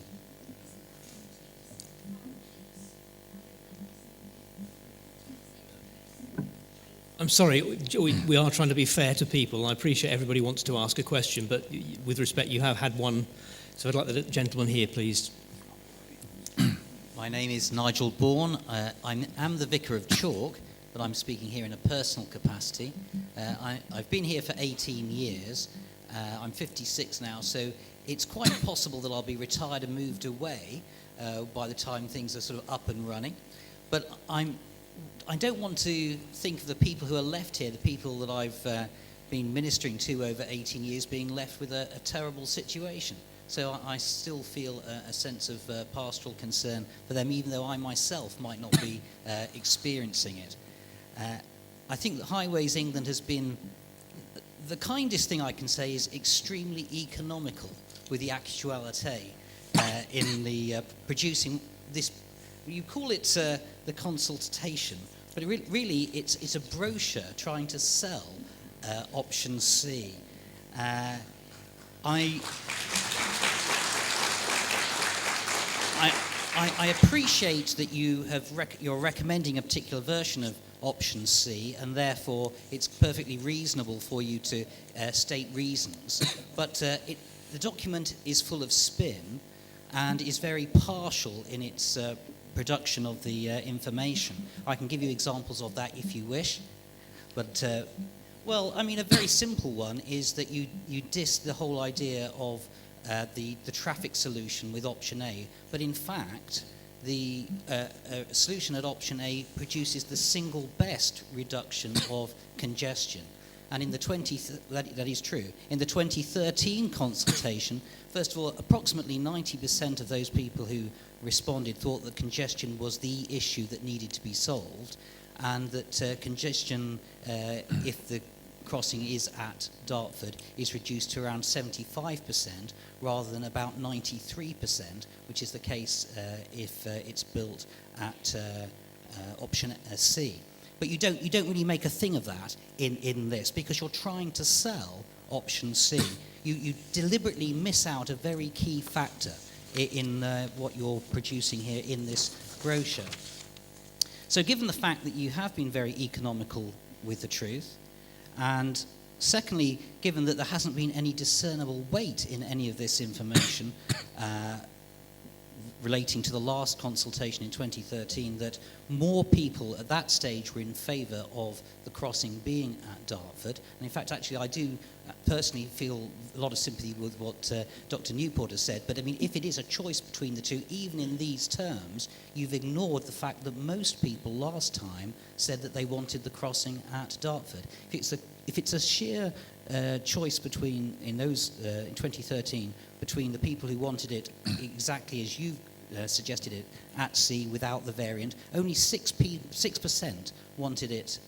I'm sorry, we are trying to be fair to people. I appreciate everybody wants to ask a question, but with respect, you have had one. So I'd like the gentleman here, please. My name is Nigel Bourne. I am the Vicar of Chalk, but I'm speaking here in a personal capacity. I've been here for 18 years. I'm 56 now, so it's quite possible that I'll be retired and moved away by the time things are sort of up and running. But I don't want to think of the people who are left here, the people that I've been ministering to over 18 years, being left with a terrible situation. So I still feel a sense of pastoral concern for them, even though I myself might not be experiencing it. I think that Highways England has been, the kindest thing I can say is extremely economical with the actuality in the producing this. You call it the consultation, but really it's a brochure trying to sell option C. I appreciate that you're recommending a particular version of option C, and therefore it's perfectly reasonable for you to state reasons. But the document is full of spin and is very partial in its production of the information. I can give you examples of that if you wish. But, well, I mean, a very simple one is that you diss the whole idea of the traffic solution with option A, but in fact the solution at option A produces the single best reduction of congestion. And in the that is true. In the 2013 consultation, first of all, approximately 90% of those people who responded thought that congestion was the issue that needed to be solved, and that congestion, if the crossing is at Dartford, is reduced to around 75% rather than about 93%, which is the case if it's built at option C. But you don't really make a thing of that in this, because you're trying to sell option C. You deliberately miss out a very key factor in what you're producing here in this brochure. So given the fact that you have been very economical with the truth, and secondly, given that there hasn't been any discernible weight in any of this information relating to the last consultation in 2013, that more people at that stage were in favour of the crossing being at Dartford. And in fact, actually, I do personally feel a lot of sympathy with what Dr. Newport has said. But I mean, if it is a choice between the two, even in these terms, you've ignored the fact that most people last time said that they wanted the crossing at Dartford. If it's a sheer choice between, in 2013, between the people who wanted it exactly as you've suggested it at C without the variant, only 6% wanted it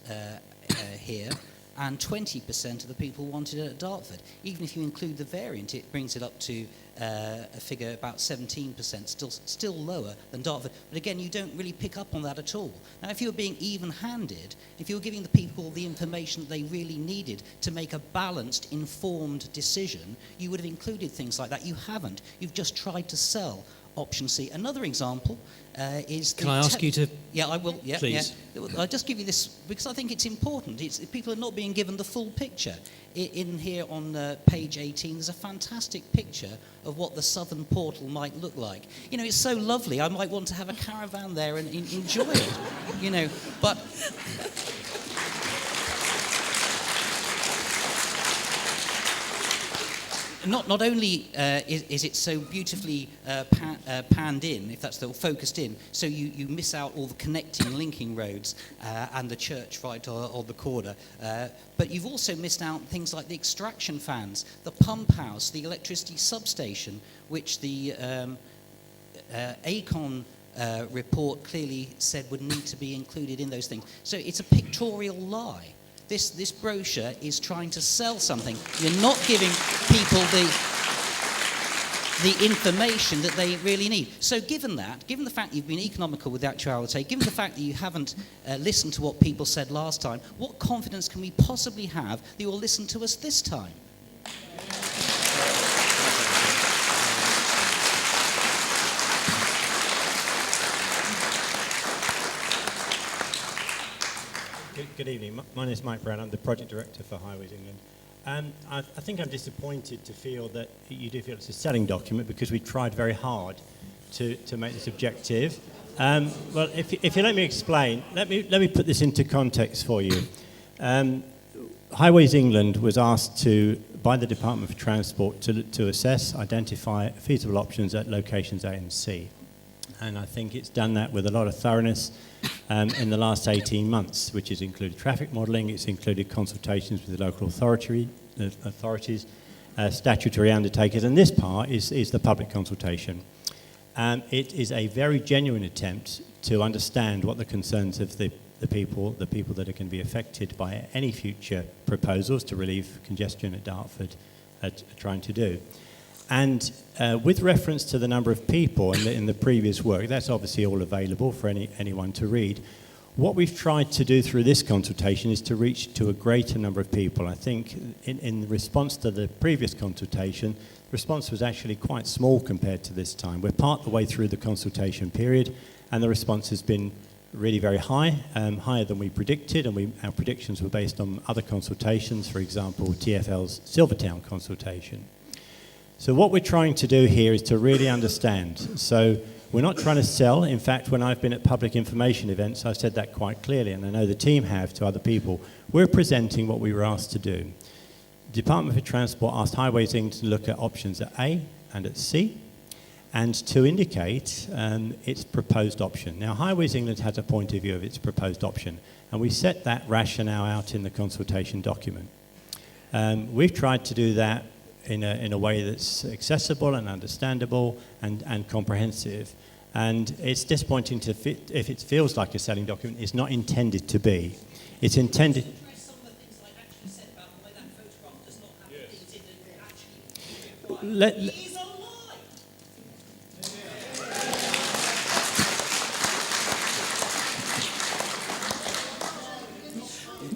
here, and 20% of the people wanted it at Dartford. Even if you include the variant, it brings it up to a figure about 17%, still lower than Dartford. But again, you don't really pick up on that at all. Now, if you were being even-handed, if you were giving the people the information that they really needed to make a balanced, informed decision, you would have included things like that. You haven't. You've just tried to sell option C. Another example is... Can I ask you to... Yeah, I will. Yeah, please. Yeah. I'll just give you this, because I think it's important. People are not being given the full picture. In here on page 18, there's a fantastic picture of what the southern portal might look like. You know, it's so lovely. I might want to have a caravan there and enjoy it, you know, but... Not only is it so beautifully panned in, if that's the focused in, so you miss out all the connecting, linking roads and the church right on the corner, but you've also missed out things like the extraction fans, the pump house, the electricity substation, which the ACON report clearly said would need to be included in those things. So it's a pictorial lie. This brochure is trying to sell something. You're not giving people the information that they really need. So given that, given the fact you've been economical with actuality, given the fact that you haven't listened to what people said last time, what confidence can we possibly have that you will listen to us this time? Good evening. My name is Mike Brown. I'm the Project Director for Highways England. I think I'm disappointed to feel that you do feel it's a selling document, because we tried very hard to make this objective. Well, if you let me explain, let me put this into context for you. Highways England was asked by the Department for Transport to assess, identify feasible options at locations A and C. And I think it's done that with a lot of thoroughness in the last 18 months, which has included traffic modelling, it's included consultations with the local authorities, statutory undertakers, and this part is the public consultation. It is a very genuine attempt to understand what the concerns of the people that are going to be affected by any future proposals to relieve congestion at Dartford are trying to do. And with reference to the number of people in the previous work, that's obviously all available for anyone to read. What we've tried to do through this consultation is to reach to a greater number of people. I think in response to the previous consultation, the response was actually quite small compared to this time. We're part of the way through the consultation period, and the response has been really very high, higher than we predicted, and our predictions were based on other consultations, for example, TfL's Silvertown consultation. So what we're trying to do here is to really understand. So we're not trying to sell. In fact, when I've been at public information events, I've said that quite clearly, and I know the team have to other people. We're presenting what we were asked to do. The Department for Transport asked Highways England to look at options at A and at C, and to indicate its proposed option. Now, Highways England has a point of view of its proposed option, and we set that rationale out in the consultation document. We've tried to do that in a way that's accessible and understandable and comprehensive. And it's disappointing if it feels like a selling document. It's not intended to be. It's intended...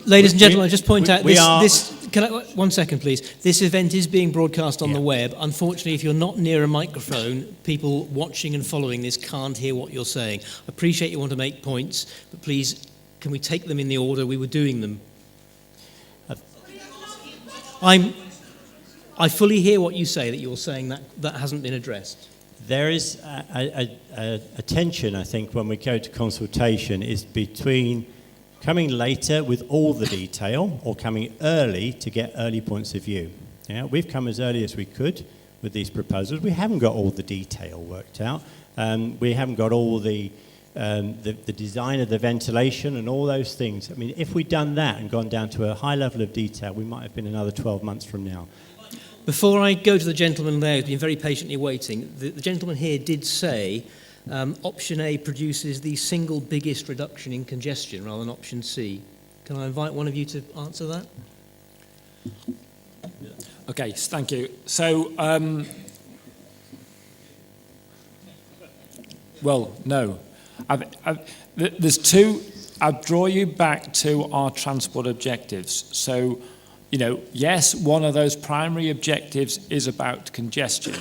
Ladies and gentlemen, I just point out one second, please. This event is being broadcast on the web. Unfortunately, if you're not near a microphone, people watching and following this can't hear what you're saying. I appreciate you want to make points, but please, can we take them in the order we were doing them? I fully hear what you say, that you're saying that hasn't been addressed. There is a tension, I think, when we go to consultation, is between coming later with all the detail or coming early to get early points of view. Yeah, we've come as early as we could with these proposals. We haven't got all the detail worked out. We haven't got all the design of the ventilation and all those things. I mean, if we'd done that and gone down to a high level of detail, we might have been another 12 months from now. Before I go to the gentleman there who's been very patiently waiting, the gentleman here did say option A produces the single biggest reduction in congestion rather than option C. Can I invite one of you to answer that? Okay, thank you. So, well, no. There's two. I'll draw you back to our transport objectives. So, yes, one of those primary objectives is about congestion.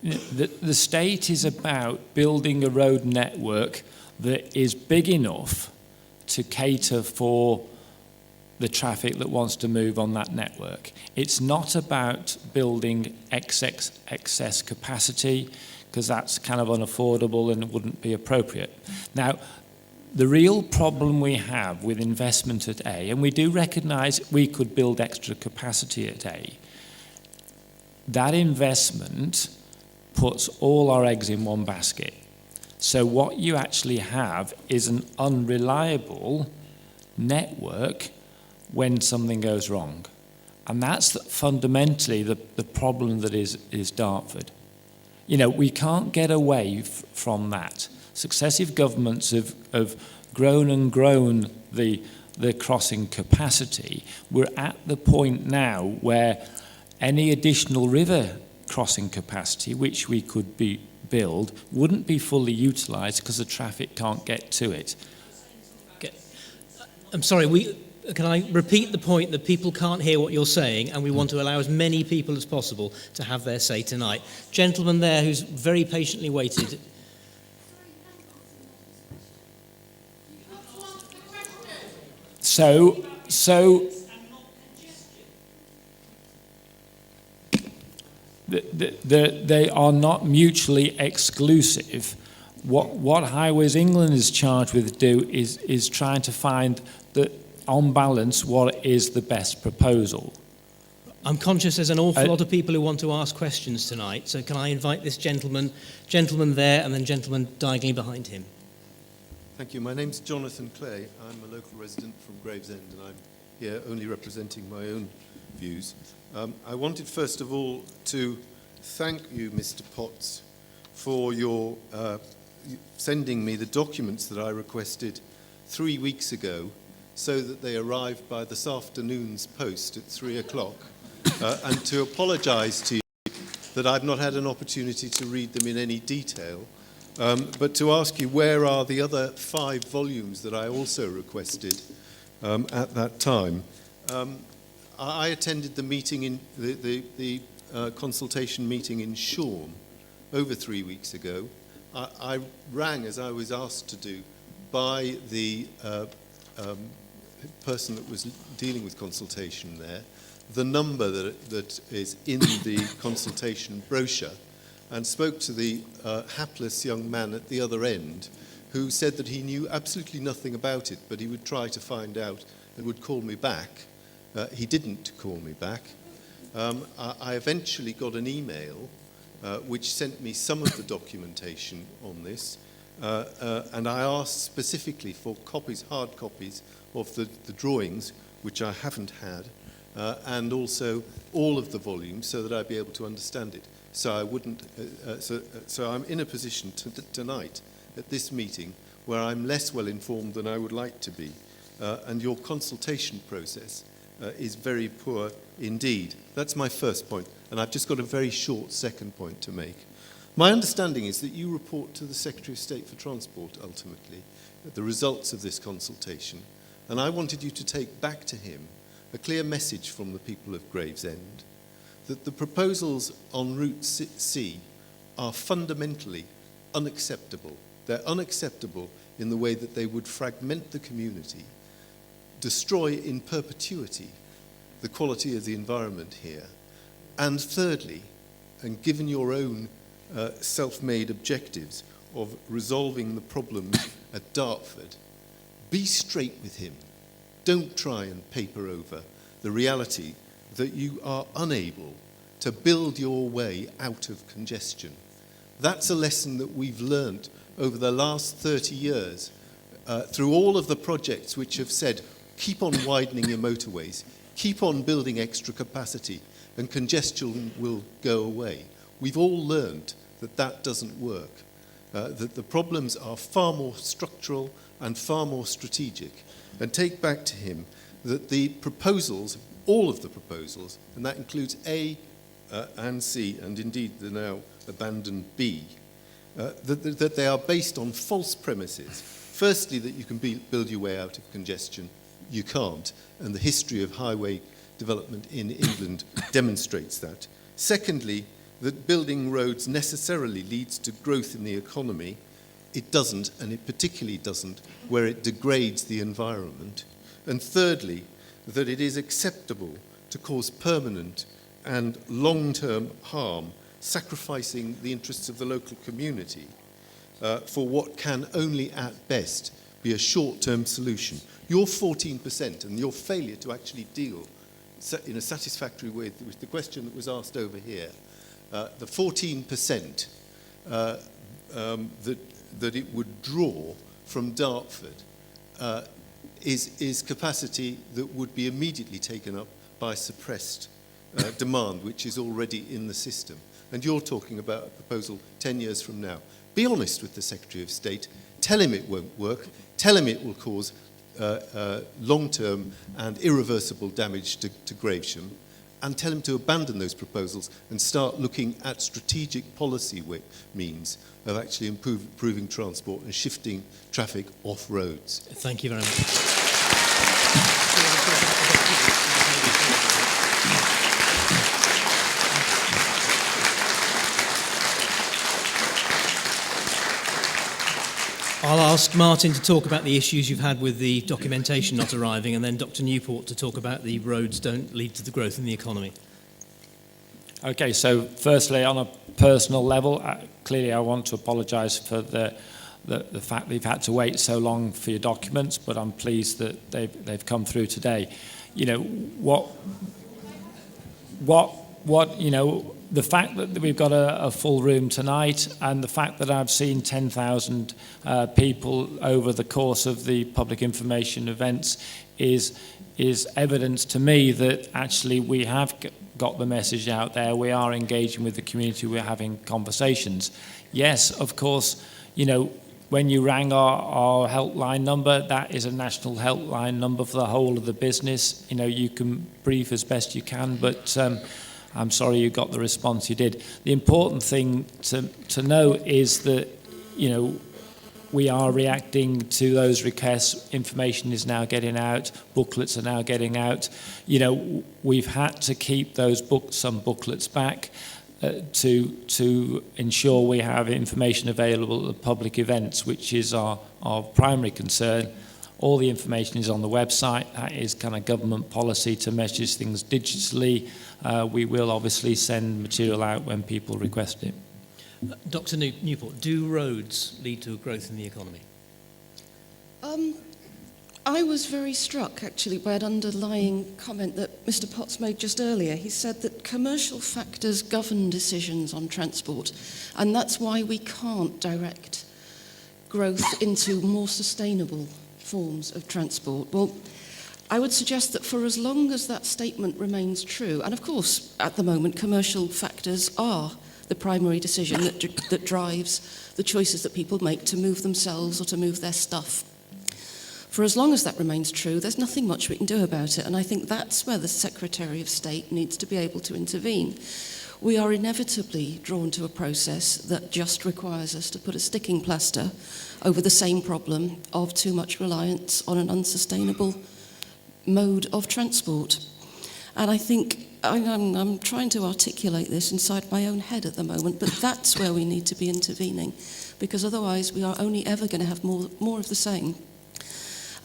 The state is about building a road network that is big enough to cater for the traffic that wants to move on that network. It's not about building excess capacity, because that's kind of unaffordable and it wouldn't be appropriate. Now, the real problem we have with investment at A, and we do recognise we could build extra capacity at A, that investment puts all our eggs in one basket. So what you actually have is an unreliable network when something goes wrong. And that's fundamentally the problem that is Dartford. We can't get away from that. Successive governments have grown and grown the crossing capacity. We're at the point now where any additional river crossing capacity, which we could build, wouldn't be fully utilised because the traffic can't get to it. I'm sorry, can I repeat the point that people can't hear what you're saying, and we want to allow as many people as possible to have their say tonight. Gentleman there who's very patiently waited. So they are not mutually exclusive. What Highways England is charged with is trying to find on balance what is the best proposal. I'm conscious there's an awful lot of people who want to ask questions tonight, so can I invite this gentleman there, and then gentleman diagonally behind him. Thank you. My name's Jonathan Clay. I'm a local resident from Gravesend, and I'm here only representing my own views. I wanted, first of all, to thank you, Mr. Potts, for your sending me the documents that I requested 3 weeks ago, so that they arrived by this afternoon's post at 3 o'clock, and to apologise to you that I've not had an opportunity to read them in any detail, but to ask you where are the other 5 volumes that I also requested at that time. I attended the meeting in the consultation meeting in Shoreham over 3 weeks ago. I rang, as I was asked to do, by the person that was dealing with consultation there, the number that is in the consultation brochure, and spoke to the hapless young man at the other end, who said that he knew absolutely nothing about it, but he would try to find out and would call me back. He didn't call me back. I eventually got an email which sent me some of the documentation on this, and I asked specifically for copies, hard copies, of the drawings, which I haven't had, and also all of the volumes, so that I'd be able to understand it. So I wouldn't. So I'm in a position tonight at this meeting where I'm less well informed than I would like to be, and your consultation process is very poor indeed. That's my first point, and I've just got a very short second point to make. My understanding is that you report to the Secretary of State for Transport ultimately the results of this consultation, and I wanted you to take back to him a clear message from the people of Gravesend that the proposals on Route C are fundamentally unacceptable. They're unacceptable in the way that they would fragment the community, destroy in perpetuity the quality of the environment here, and thirdly, and given your own self-made objectives of resolving the problems at Dartford, be straight with him. Don't try and paper over the reality that you are unable to build your way out of congestion. That's a lesson that we've learnt over the last 30 years through all of the projects which have said, keep on widening your motorways, keep on building extra capacity, and congestion will go away. We've all learnt that that doesn't work, that the problems are far more structural and far more strategic. And take back to him that the proposals, all of the proposals, and that includes A and C, and indeed the now abandoned B, that they are based on false premises. Firstly, that you can build your way out of congestion. You can't, and the history of highway development in England demonstrates that. Secondly, that building roads necessarily leads to growth in the economy. It doesn't, and it particularly doesn't where it degrades the environment. And thirdly, that it is acceptable to cause permanent and long-term harm, sacrificing the interests of the local community for what can only at best be a short-term solution. Your 14% and your failure to actually deal in a satisfactory way with the question that was asked over here, the 14% that it would draw from Dartford is capacity that would be immediately taken up by suppressed demand, which is already in the system. And you're talking about a proposal 10 years from now. Be honest with the Secretary of State. Tell him it won't work. Tell him it will cause long-term and irreversible damage to Gravesham. and tell him to abandon those proposals and start looking at strategic policy means of actually improving transport and shifting traffic off roads. Thank you very much. I'll ask Martin to talk about the issues you've had with the documentation not arriving, and then Dr. Newport to talk about the roads don't lead to the growth in the economy. Okay, so firstly, on a personal level, clearly I want to apologise for the fact that you've had to wait so long for your documents, but I'm pleased that they've come through today. You know, you know, the fact that we've got a full room tonight, and the fact that I've seen 10,000 people over the course of the public information events is evidence to me that actually we have got the message out there. We are engaging with the community. We're having conversations. Yes, of course, you know, when you rang our helpline number, that is a national helpline number for the whole of the business. You know, you can brief as best you can, but I'm sorry you got the response you did. The important thing to know is that, you know, we are reacting to those requests. Information is now getting out. Booklets are now getting out. You know, we've had to keep some booklets back to ensure we have information available at the public events, which is our primary concern. All the information is on the website. That is kind of government policy to message things digitally. We will obviously send material out when people request it. Dr. Newport, do roads lead to a growth in the economy? I was very struck, actually, by an underlying comment that Mr. Potts made just earlier. He said that commercial factors govern decisions on transport, and that's why we can't direct growth into more sustainable forms of transport. Well, I would suggest that for as long as that statement remains true, and of course, at the moment, commercial factors are the primary decision that drives the choices that people make to move themselves or to move their stuff. For as long as that remains true, there's nothing much we can do about it, and I think that's where the Secretary of State needs to be able to intervene. We are inevitably drawn to a process that just requires us to put a sticking plaster over the same problem of too much reliance on an unsustainable mode of transport. And I think I'm trying to articulate this inside my own head at the moment, but that's where we need to be intervening, because otherwise we are only ever going to have more of the same.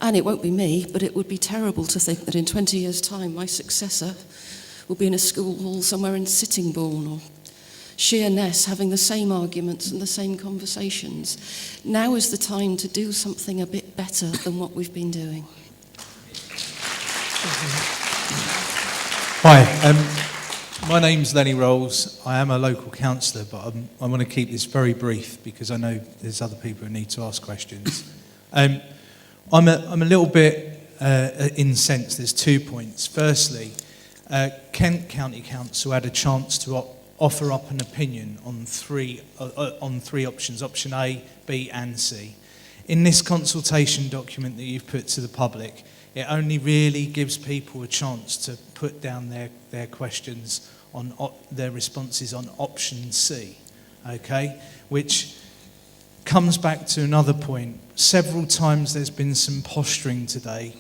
And it won't be me, but it would be terrible to think that in 20 years' time my successor will be in a school hall somewhere in Sittingbourne or Sheerness having the same arguments and the same conversations. Now is the time to do something a bit better than what we've been doing. Hi, my name's Lenny Rolls. I am a local councillor, but I want to keep this very brief because I know there's other people who need to ask questions. I'm a little bit incensed. There's 2 points. Firstly, Kent County Council had a chance to offer up an opinion on three options, option A, B and C. In this consultation document that you've put to the public, it only really gives people a chance to put down their questions on their responses on option C, okay? Which comes back to another point. Several times there's been some posturing today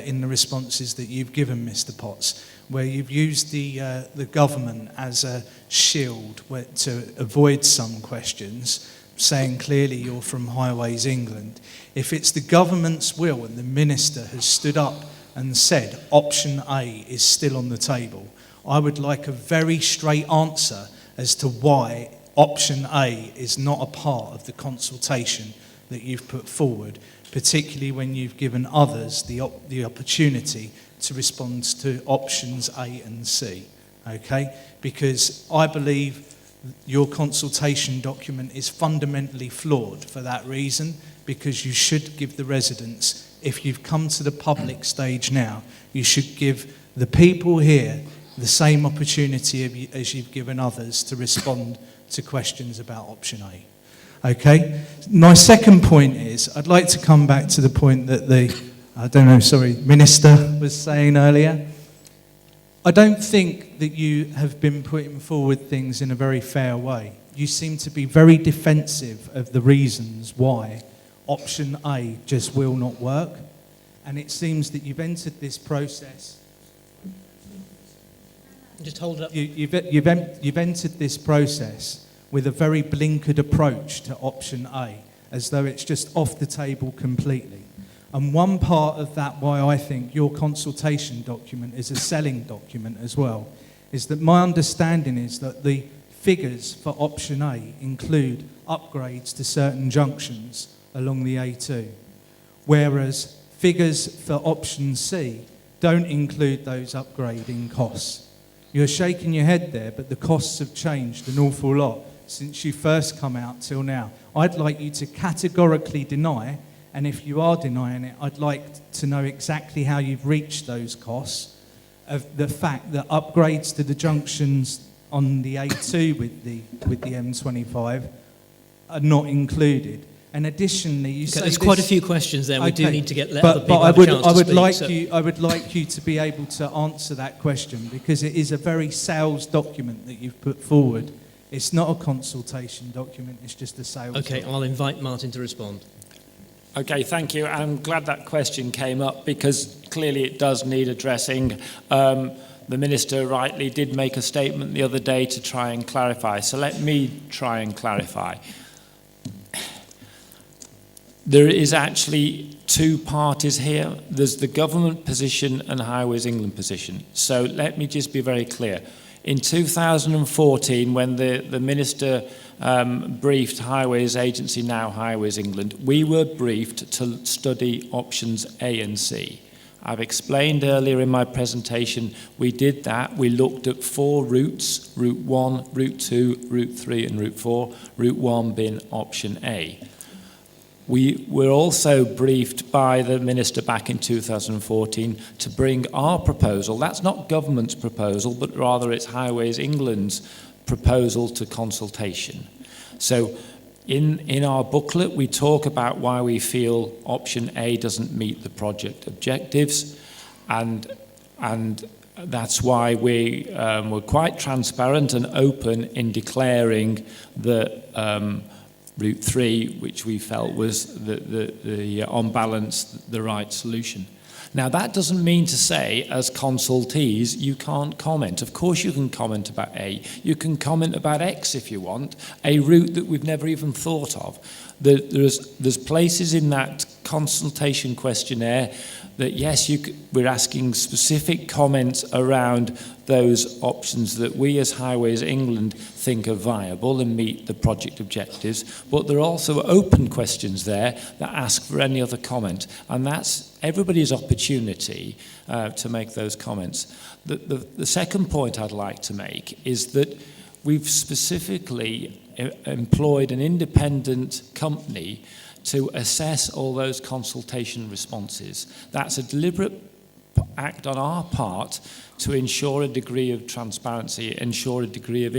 in the responses that you've given, Mr. Potts, where you've used the government as a shield to avoid some questions, saying clearly you're from Highways England. If it's the government's will and the minister has stood up and said option A is still on the table, I would like a very straight answer as to why option A is not a part of the consultation that you've put forward, particularly when you've given others the opportunity to respond to options A and C, okay? Because I believe your consultation document is fundamentally flawed for that reason, because you should give the residents, if you've come to the public stage now, you should give the people here the same opportunity as you've given others to respond to questions about option A. Okay? My second point is, I'd like to come back to the point that the, minister was saying earlier. I don't think that you have been putting forward things in a very fair way. You seem to be very defensive of the reasons why option A just will not work. And it seems that you've entered this process. Just hold it up. You've entered this process with a very blinkered approach to option A, as though it's just off the table completely. And one part of that, why I think your consultation document is a selling document as well, is that my understanding is that the figures for option A include upgrades to certain junctions along the A2, whereas figures for option C don't include those upgrading costs. You're shaking your head there, but the costs have changed an awful lot since you first come out till now. I'd like you to categorically deny, and if you are denying it, I'd like to know exactly how you've reached those costs, of the fact that upgrades to the junctions on the A2 with the M25 are not included. And additionally, you say there's quite a few questions there. We do need to let other people but have a chance to speak. I would like you to be able to answer that question, because it is a very sales document that you've put forward. It's not a consultation document, it's just a sales document. I'll invite Martin to respond. Okay, thank you. I'm glad that question came up, because clearly it does need addressing. The Minister rightly did make a statement the other day to try and clarify. So let me try and clarify. There is actually two parties here. There's the government position and Highways England position. So let me just be very clear. In 2014, when the Minister briefed Highways Agency, now Highways England, we were briefed to study options A and C. I've explained earlier in my presentation, we did that. We looked at 4 routes, Route 1, Route 2, Route 3 and Route 4, Route 1 being option A. We were also briefed by the Minister back in 2014 to bring our proposal, that's not government's proposal, but rather it's Highways England's proposal to consultation. So in our booklet, we talk about why we feel option A doesn't meet the project objectives, and that's why we were quite transparent and open in declaring that Route 3, which we felt was on balance, the right solution. Now, that doesn't mean to say, as consultees, you can't comment. Of course you can comment about A. You can comment about X if you want, a route that we've never even thought of. There's places in that consultation questionnaire that, yes, we're asking specific comments around those options that we as Highways England think are viable and meet the project objectives, but there are also open questions there that ask for any other comment, and that's everybody's opportunity to make those comments. The second point I'd like to make is that we've specifically employed an independent company to assess all those consultation responses. That's a deliberate act on our part to ensure a degree of transparency, ensure a degree of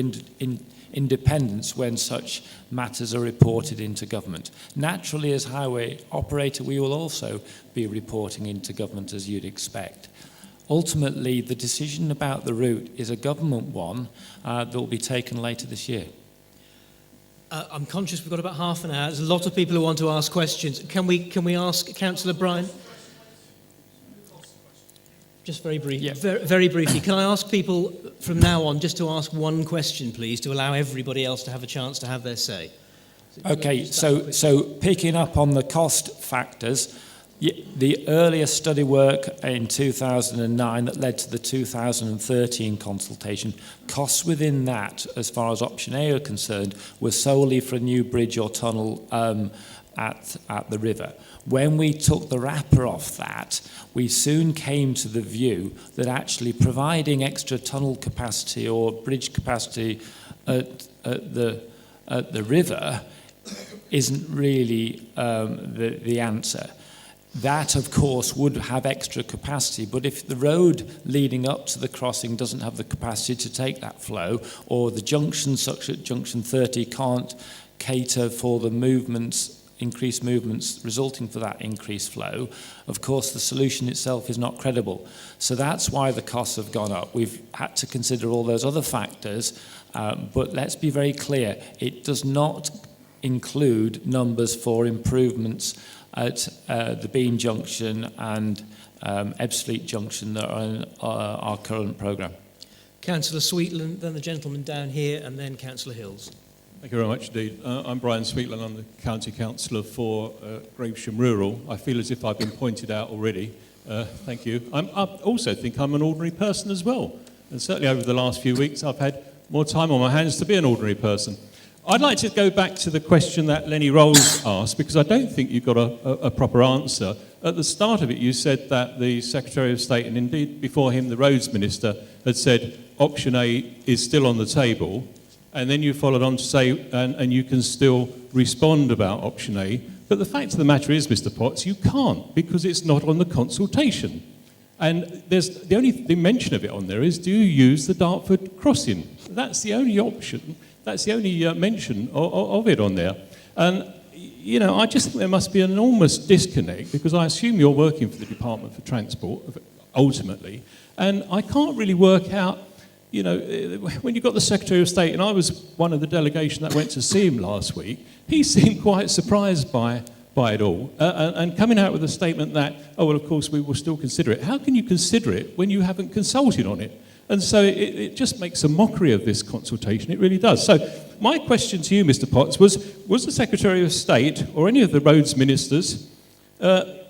independence when such matters are reported into government. Naturally, as highway operator, we will also be reporting into government, as you'd expect. Ultimately, the decision about the route is a government one that will be taken later this year. I'm conscious we've got about half an hour. There's a lot of people who want to ask questions. Can we ask Councillor Bryan? Just very briefly. Yeah. Very briefly. Can I ask people from now on just to ask one question, please, to allow everybody else to have a chance to have their say? Okay, so picking up on the cost factors, the earlier study work in 2009 that led to the 2013 consultation, costs within that, as far as option A are concerned, were solely for a new bridge or tunnel at the river. When we took the wrapper off that, we soon came to the view that actually providing extra tunnel capacity or bridge capacity at the river isn't really the answer. That, of course, would have extra capacity, but if the road leading up to the crossing doesn't have the capacity to take that flow, or the junction, such as junction 30, can't cater for the movements increased movements resulting from that increased flow, of course the solution itself is not credible. So that's why the costs have gone up. We've had to consider all those other factors, but let's be very clear, it does not include numbers for improvements at the Beam Junction and Ebbsfleet Junction that are in our current programme. Councillor Sweetland, then the gentleman down here, and then Councillor Hills. Thank you very much indeed. I'm Brian Sweetland, I'm the County Councillor for Gravesham Rural. I feel as if I've been pointed out already. Thank you. I also think I'm an ordinary person as well. And certainly over the last few weeks I've had more time on my hands to be an ordinary person. I'd like to go back to the question that Lenny Rolls asked, because I don't think you got a proper answer. At the start of it you said that the Secretary of State, and indeed before him the Roads Minister, had said option A is still on the table. And then you followed on to say, and you can still respond about option A. But the fact of the matter is, Mr. Potts, you can't, because it's not on the consultation. And there's the only mention of it on there is, do you use the Dartford crossing? That's the only option, that's the only mention of it on there. And, you know, I just think there must be an enormous disconnect, because I assume you're working for the Department for Transport, ultimately, and I can't really work out, you know, when you've got the Secretary of State, and I was one of the delegation that went to see him last week, he seemed quite surprised by it all, and coming out with a statement that, oh, well, of course, we will still consider it. How can you consider it when you haven't consulted on it? And so it just makes a mockery of this consultation, it really does. So my question to you, Mr. Potts, was the Secretary of State or any of the roads ministers,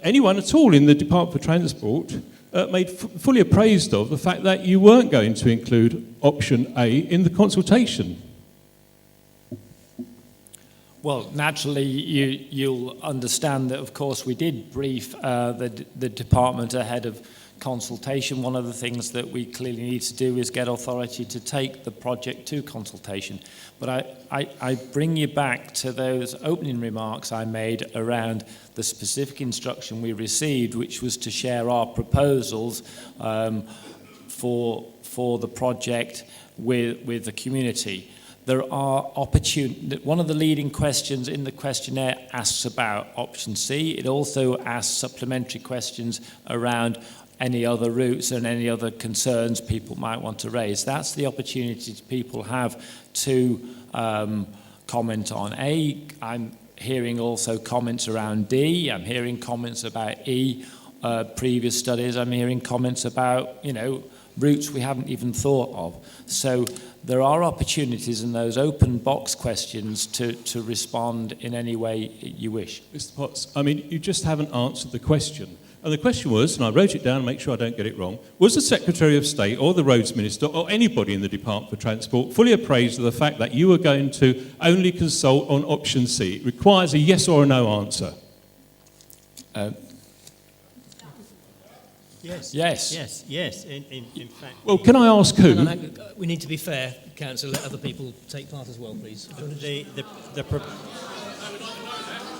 anyone at all in the Department for Transport, made fully appraised of the fact that you weren't going to include option A in the consultation? Well, naturally, you'll understand that, of course, we did brief the department ahead of consultation. One of the things that we clearly need to do is get authority to take the project to consultation. But I bring you back to those opening remarks I made around the specific instruction we received, which was to share our proposals for the project with the community. There are opportunities. One of the leading questions in the questionnaire asks about option C. It also asks supplementary questions around any other routes and any other concerns people might want to raise. That's the opportunity people have to comment on A. I'm hearing also comments around D. I'm hearing comments about E, previous studies. I'm hearing comments about, you know, routes we haven't even thought of. So there are opportunities in those open box questions to respond in any way you wish. Mr. Potts, I mean, you just haven't answered the question. And the question was, and I wrote it down to make sure I don't get it wrong, was the Secretary of State or the Roads Minister or anybody in the Department for Transport fully appraised of the fact that you were going to only consult on option C? It requires a yes or a no answer. Yes. Yes. Yes. In fact. Well, can I ask who? No, we need to be fair, Councillor. Let other people take part as well, please.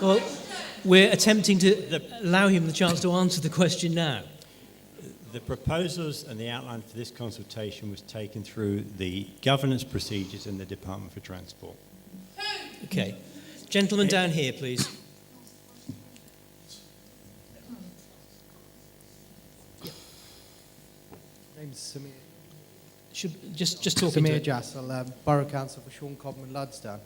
Well, we're attempting to allow him the chance to answer the question now. The proposals and the outline for this consultation was taken through the governance procedures in the Department for Transport. Okay. Gentleman down here, please. Name's Samir. Should just talk Samir into it. Jassel, Borough Council for Sean Cobham and Ludsdown.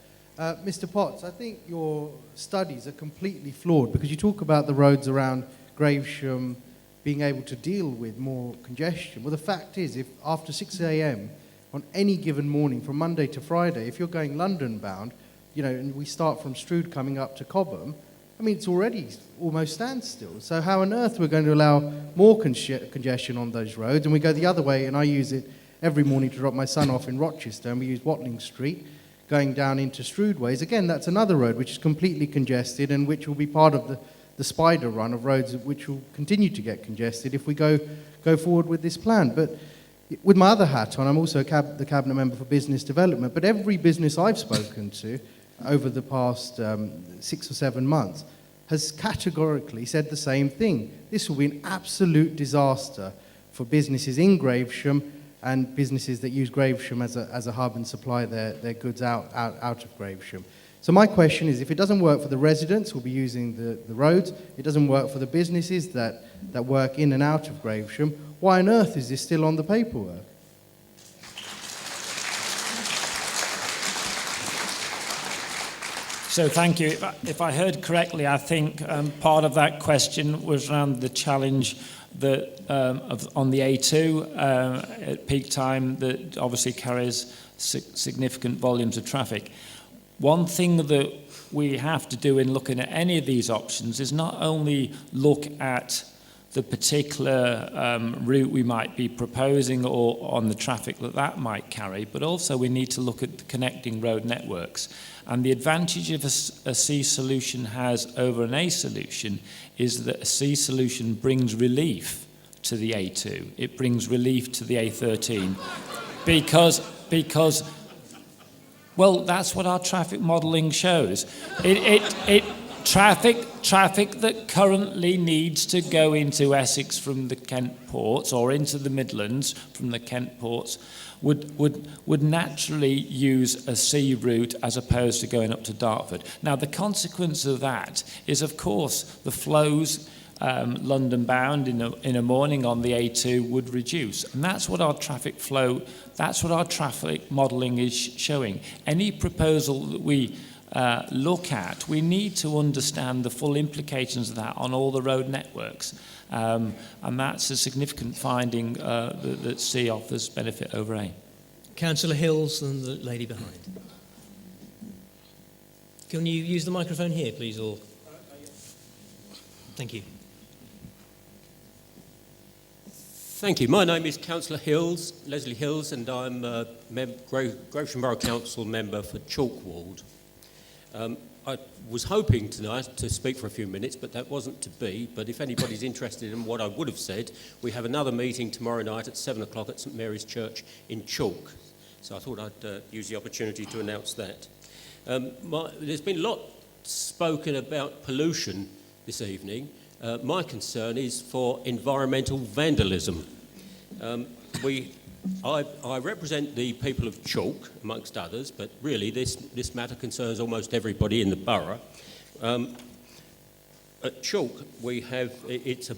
Mr. Potts, I think your studies are completely flawed because you talk about the roads around Gravesham being able to deal with more congestion. Well, the fact is, if after 6 a.m. on any given morning from Monday to Friday, if you're going London bound, you know, and we start from Strood coming up to Cobham, I mean, it's already almost standstill. So how on earth we're going to allow more congestion on those roads? And we go the other way, and I use it every morning to drop my son off in Rochester, and we use Watling Street, going down into Stroodways. Again, that's another road which is completely congested and which will be part of the spider run of roads which will continue to get congested if we go forward with this plan. But with my other hat on, I'm also the Cabinet Member for Business Development, but every business I've spoken to over the past 6 or 7 months has categorically said the same thing. This will be an absolute disaster for businesses in Gravesham and businesses that use Gravesham as a hub and supply their goods out of Gravesham. So my question is, if it doesn't work for the residents who'll be using the roads, it doesn't work for the businesses that work in and out of Gravesham, why on earth is this still on the paperwork? So thank you. If I heard correctly, I think part of that question was around the challenge that on the A2 at peak time that obviously carries significant volumes of traffic. One thing that we have to do in looking at any of these options is not only look at the particular route we might be proposing or on the traffic that might carry, but also we need to look at the connecting road networks. And the advantage of a C solution has over an A solution is that a C solution brings relief to the A2. It brings relief to the A13 because well, that's what our traffic modelling shows. Traffic that currently needs to go into Essex from the Kent ports or into the Midlands from the Kent ports would naturally use a C route as opposed to going up to Dartford. Now, the consequence of that is, of course, the flows London bound in a morning on the A2 would reduce. And that's what our traffic flow, that's what our traffic modelling is showing. Any proposal that we look at, we need to understand the full implications of that on all the road networks. And that's a significant finding that C offers benefit over A. Councillor Hills and the lady behind. Can you use the microphone here, please? Or thank you. Thank you. My name is Councillor Hills, Leslie Hills, and I'm a Gravesham Borough Council member for Chalk Ward. I was hoping tonight to speak for a few minutes, but that wasn't to be. But if anybody's interested in what I would have said, we have another meeting tomorrow night at 7 o'clock at St Mary's Church in Chalk. So I thought I'd use the opportunity to announce that. There's been a lot spoken about pollution this evening. My concern is for environmental vandalism. I represent the people of Chalk, amongst others, but really this matter concerns almost everybody in the borough. At Chalk, we have it's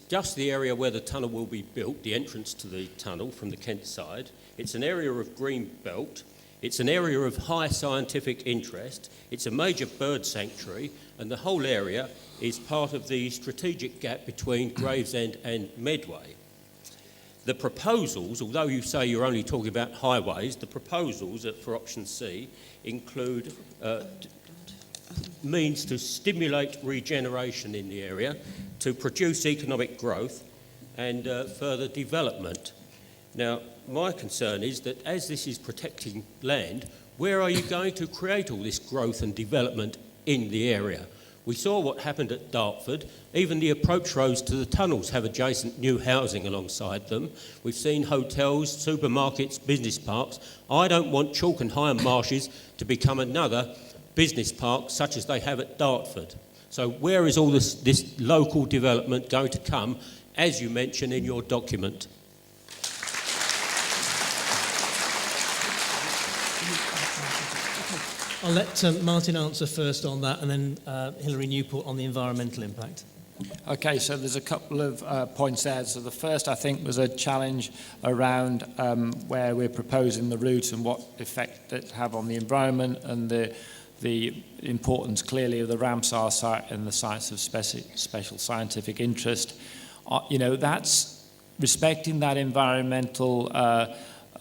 just the area where the tunnel will be built, the entrance to the tunnel from the Kent side. It's an area of green belt. It's an area of high scientific interest. It's a major bird sanctuary, and the whole area is part of the strategic gap between Gravesend and Medway. The proposals, although you say you're only talking about highways, the proposals for option C include means to stimulate regeneration in the area, to produce economic growth and further development. Now, my concern is that as this is protecting land, where are you going to create all this growth and development in the area? We saw what happened at Dartford. Even the approach roads to the tunnels have adjacent new housing alongside them. We've seen hotels, supermarkets, business parks. I don't want Chalk and Higham Marshes to become another business park such as they have at Dartford. So where is all this local development going to come, as you mention in your document? I'll let Martin answer first on that, and then Hilary Newport on the environmental impact. Okay, so there's a couple of points there. So the first, I think, was a challenge around where we're proposing the route and what effect it have on the environment, and the importance clearly of the Ramsar site and the sites of special scientific interest. That's respecting that environmental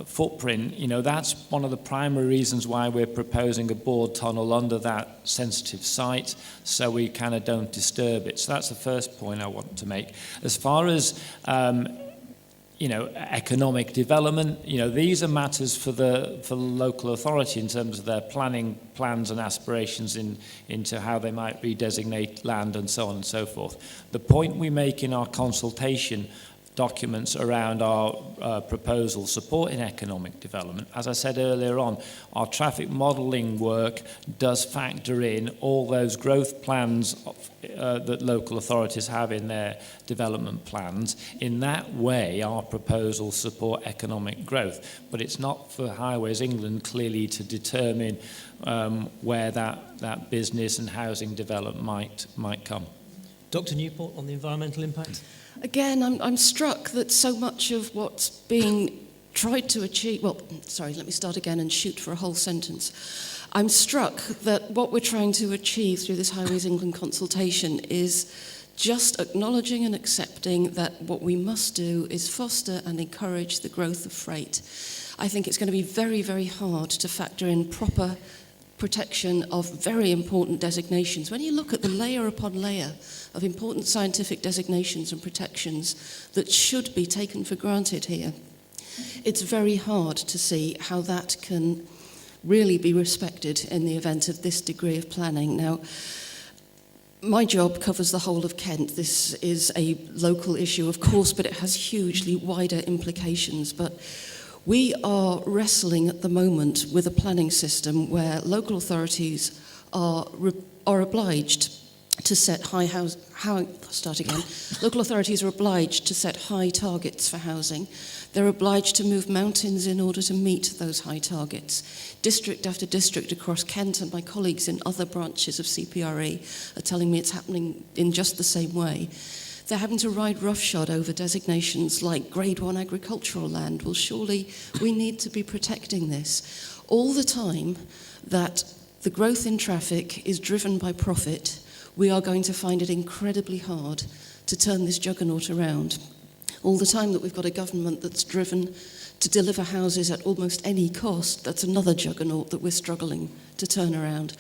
footprint. That's one of the primary reasons why we're proposing a bored tunnel under that sensitive site, so we kind of don't disturb it. So that's the first point I want to make. As far as economic development, these are matters for the local authority in terms of their planning plans and aspirations into how they might redesignate land and so on and so forth. The point we make in our consultation documents around our proposal supporting economic development, as I said earlier on, our traffic modelling work does factor in all those growth plans that local authorities have in their development plans. In that way, our proposals support economic growth. But it's not for Highways England clearly to determine where that business and housing development might come. Dr. Newport on the environmental impact. Again, I'm struck that so much of what's being tried to achieve... Well, sorry, let me start again and shoot for a whole sentence. I'm struck that what we're trying to achieve through this Highways England consultation is just acknowledging and accepting that what we must do is foster and encourage the growth of freight. I think it's going to be very, very hard to factor in proper protection of very important designations. When you look at the layer upon layer of important scientific designations and protections that should be taken for granted here, it's very hard to see how that can really be respected in the event of this degree of planning. Now, my job covers the whole of Kent. This is a local issue, of course, but it has hugely wider implications. But we are wrestling at the moment with a planning system where local authorities are obliged to set Local authorities are obliged to set high targets for housing. They're obliged to move mountains in order to meet those high targets. District after district across Kent, and my colleagues in other branches of CPRE are telling me it's happening in just the same way. They're having to ride roughshod over designations like Grade 1 agricultural land. Well, surely we need to be protecting this. All the time that the growth in traffic is driven by profit, we are going to find it incredibly hard to turn this juggernaut around. All the time that we've got a government that's driven to deliver houses at almost any cost, that's another juggernaut that we're struggling to turn around.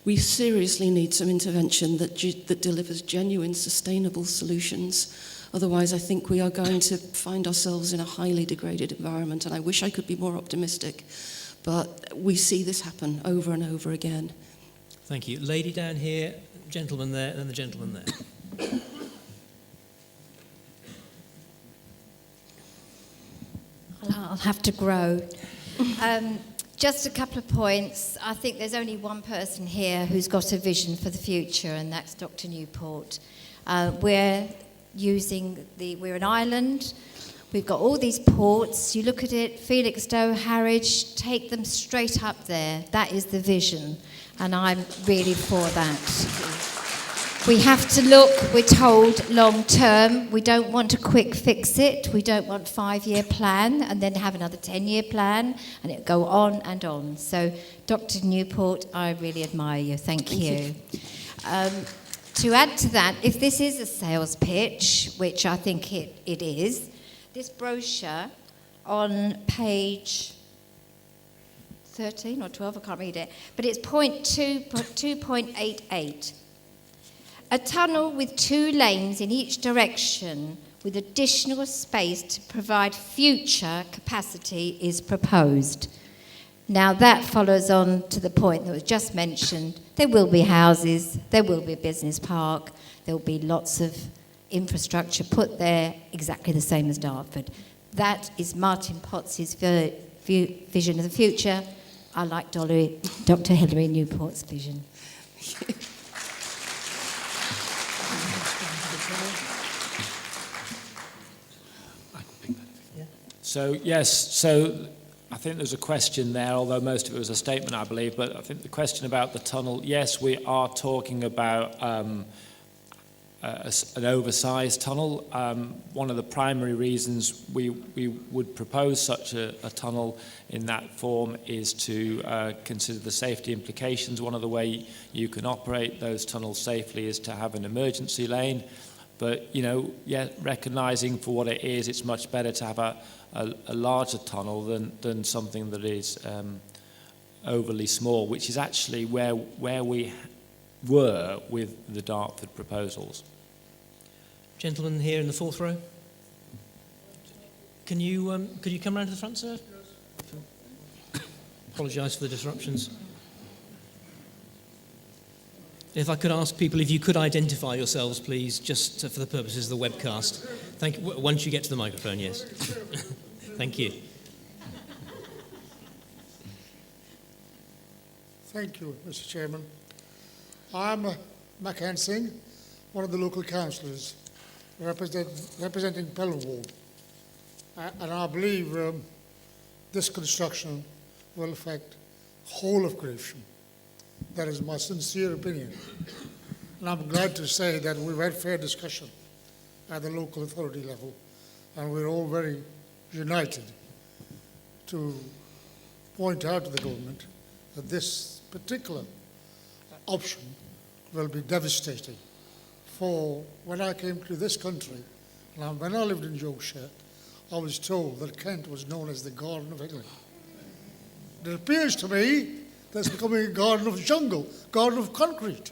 We seriously need some intervention that delivers genuine, sustainable solutions. Otherwise, I think we are going to find ourselves in a highly degraded environment, and I wish I could be more optimistic, but we see this happen over and over again. Thank you. Lady down here, gentleman there, and then the gentleman there. I'll have to grow. Just a couple of points. I think there's only one person here who's got a vision for the future, and that's Dr. Newport. We're an island. We've got all these ports. You look at it, Felixstowe, Harwich, take them straight up there. That is the vision, and I'm really for that. We have to look, we're told, long term. We don't want to quick fix it. We don't want a 5-year plan and then have another 10-year plan and it go on and on. So, Dr. Newport, I really admire you. Thank you. To add to that, if this is a sales pitch, which I think it is, this brochure on page 13 or 12, I can't read it, but it's 2.88. A tunnel with 2 lanes in each direction with additional space to provide future capacity is proposed. Now that follows on to the point that was just mentioned. There will be houses, there will be a business park, there will be lots of infrastructure put there, exactly the same as Dartford. That is Martin Potts' vision of the future. I like Dr. Hilary Newport's vision. So, yes, I think there's a question there, although most of it was a statement, I believe, but I think the question about the tunnel, yes, we are talking about an oversized tunnel. One of the primary reasons we would propose such a tunnel in that form is to consider the safety implications. One of the ways you can operate those tunnels safely is to have an emergency lane. But, recognising for what it is, it's much better to have a larger tunnel than something that is overly small, which is actually where we were with the Dartford proposals. Gentleman here in the 4th row. Could you come round to the front, sir? Apologise for the disruptions. If I could ask people if you could identify yourselves, please, just for the purposes of the webcast. Thank you. Once you get to the microphone, yes. Thank you. Thank you, Mr. Chairman. I'm Makan Singh, one of the local councillors representing Pelham Ward. And I believe this construction will affect the whole of Gravesham. That is my sincere opinion. And I'm glad to say that we've had fair discussion at the local authority level, and we're all very united to point out to the government that this particular option will be devastating. For when I came to this country, and when I lived in Yorkshire, I was told that Kent was known as the Garden of England. It appears to me that it's becoming a garden of jungle, garden of concrete.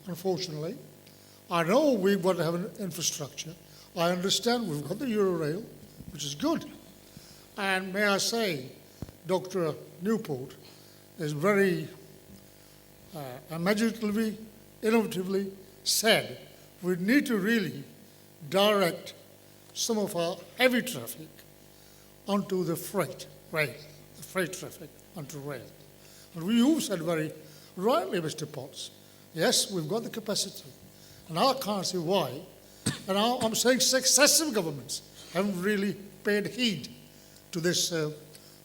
Unfortunately, I know we've got to have an infrastructure. I understand we've got the Eurorail, which is good. And may I say, Dr. Newport is very imaginatively, innovatively said we need to really direct some of our heavy traffic onto the freight rail, the freight traffic onto rail. And you've said very rightly, Mr. Potts, yes, we've got the capacity. And I can't see why. And I'm saying successive governments haven't really paid heed to this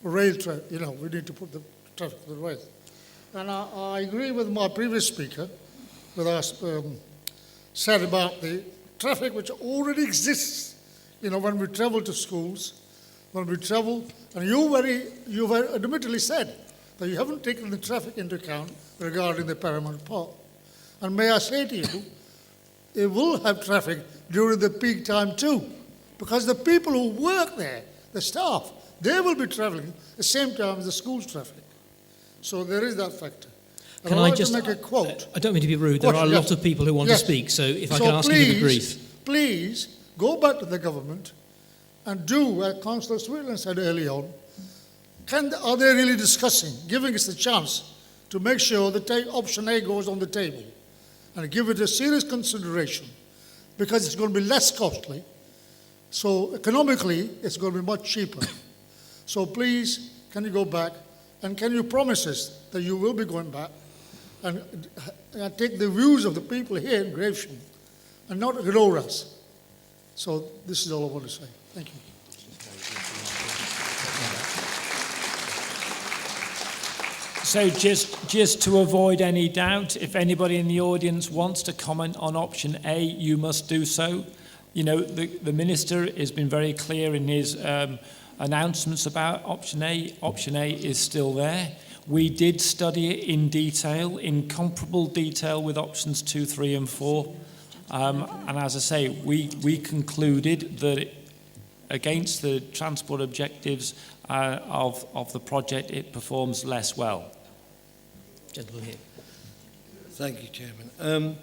rail traffic. You know, we need to put the traffic on the rail. And I agree with my previous speaker, with us said about the traffic which already exists. You know, when we travel to schools, when we travel, and you very admittedly said that you haven't taken the traffic into account regarding the Paramount Park. And may I say to you, it will have traffic during the peak time too, because the people who work there, the staff, they will be travelling at the same time as the school's traffic. So there is that factor. And Can I'd I like just to make a quote. I don't mean to be rude. There are a lot of people who want to speak, so if I can ask you to be brief. Please go back to the government and do, as Councillor Sweetland said early on, are they really discussing, giving us the chance to make sure that option A goes on the table and give it a serious consideration, because it's going to be less costly. So economically, it's going to be much cheaper. So please, can you go back, and can you promise us that you will be going back and take the views of the people here in Gravesham and not ignore us? So this is all I want to say. Thank you. So just to avoid any doubt, if anybody in the audience wants to comment on option A, you must do so. You know, the Minister has been very clear in his announcements about option A. Option A is still there. We did study it in detail, in comparable detail with options 2, 3 and 4. And as I say, we concluded that against the transport objectives of the project, it performs less well. Gentleman here. Thank you, Chairman.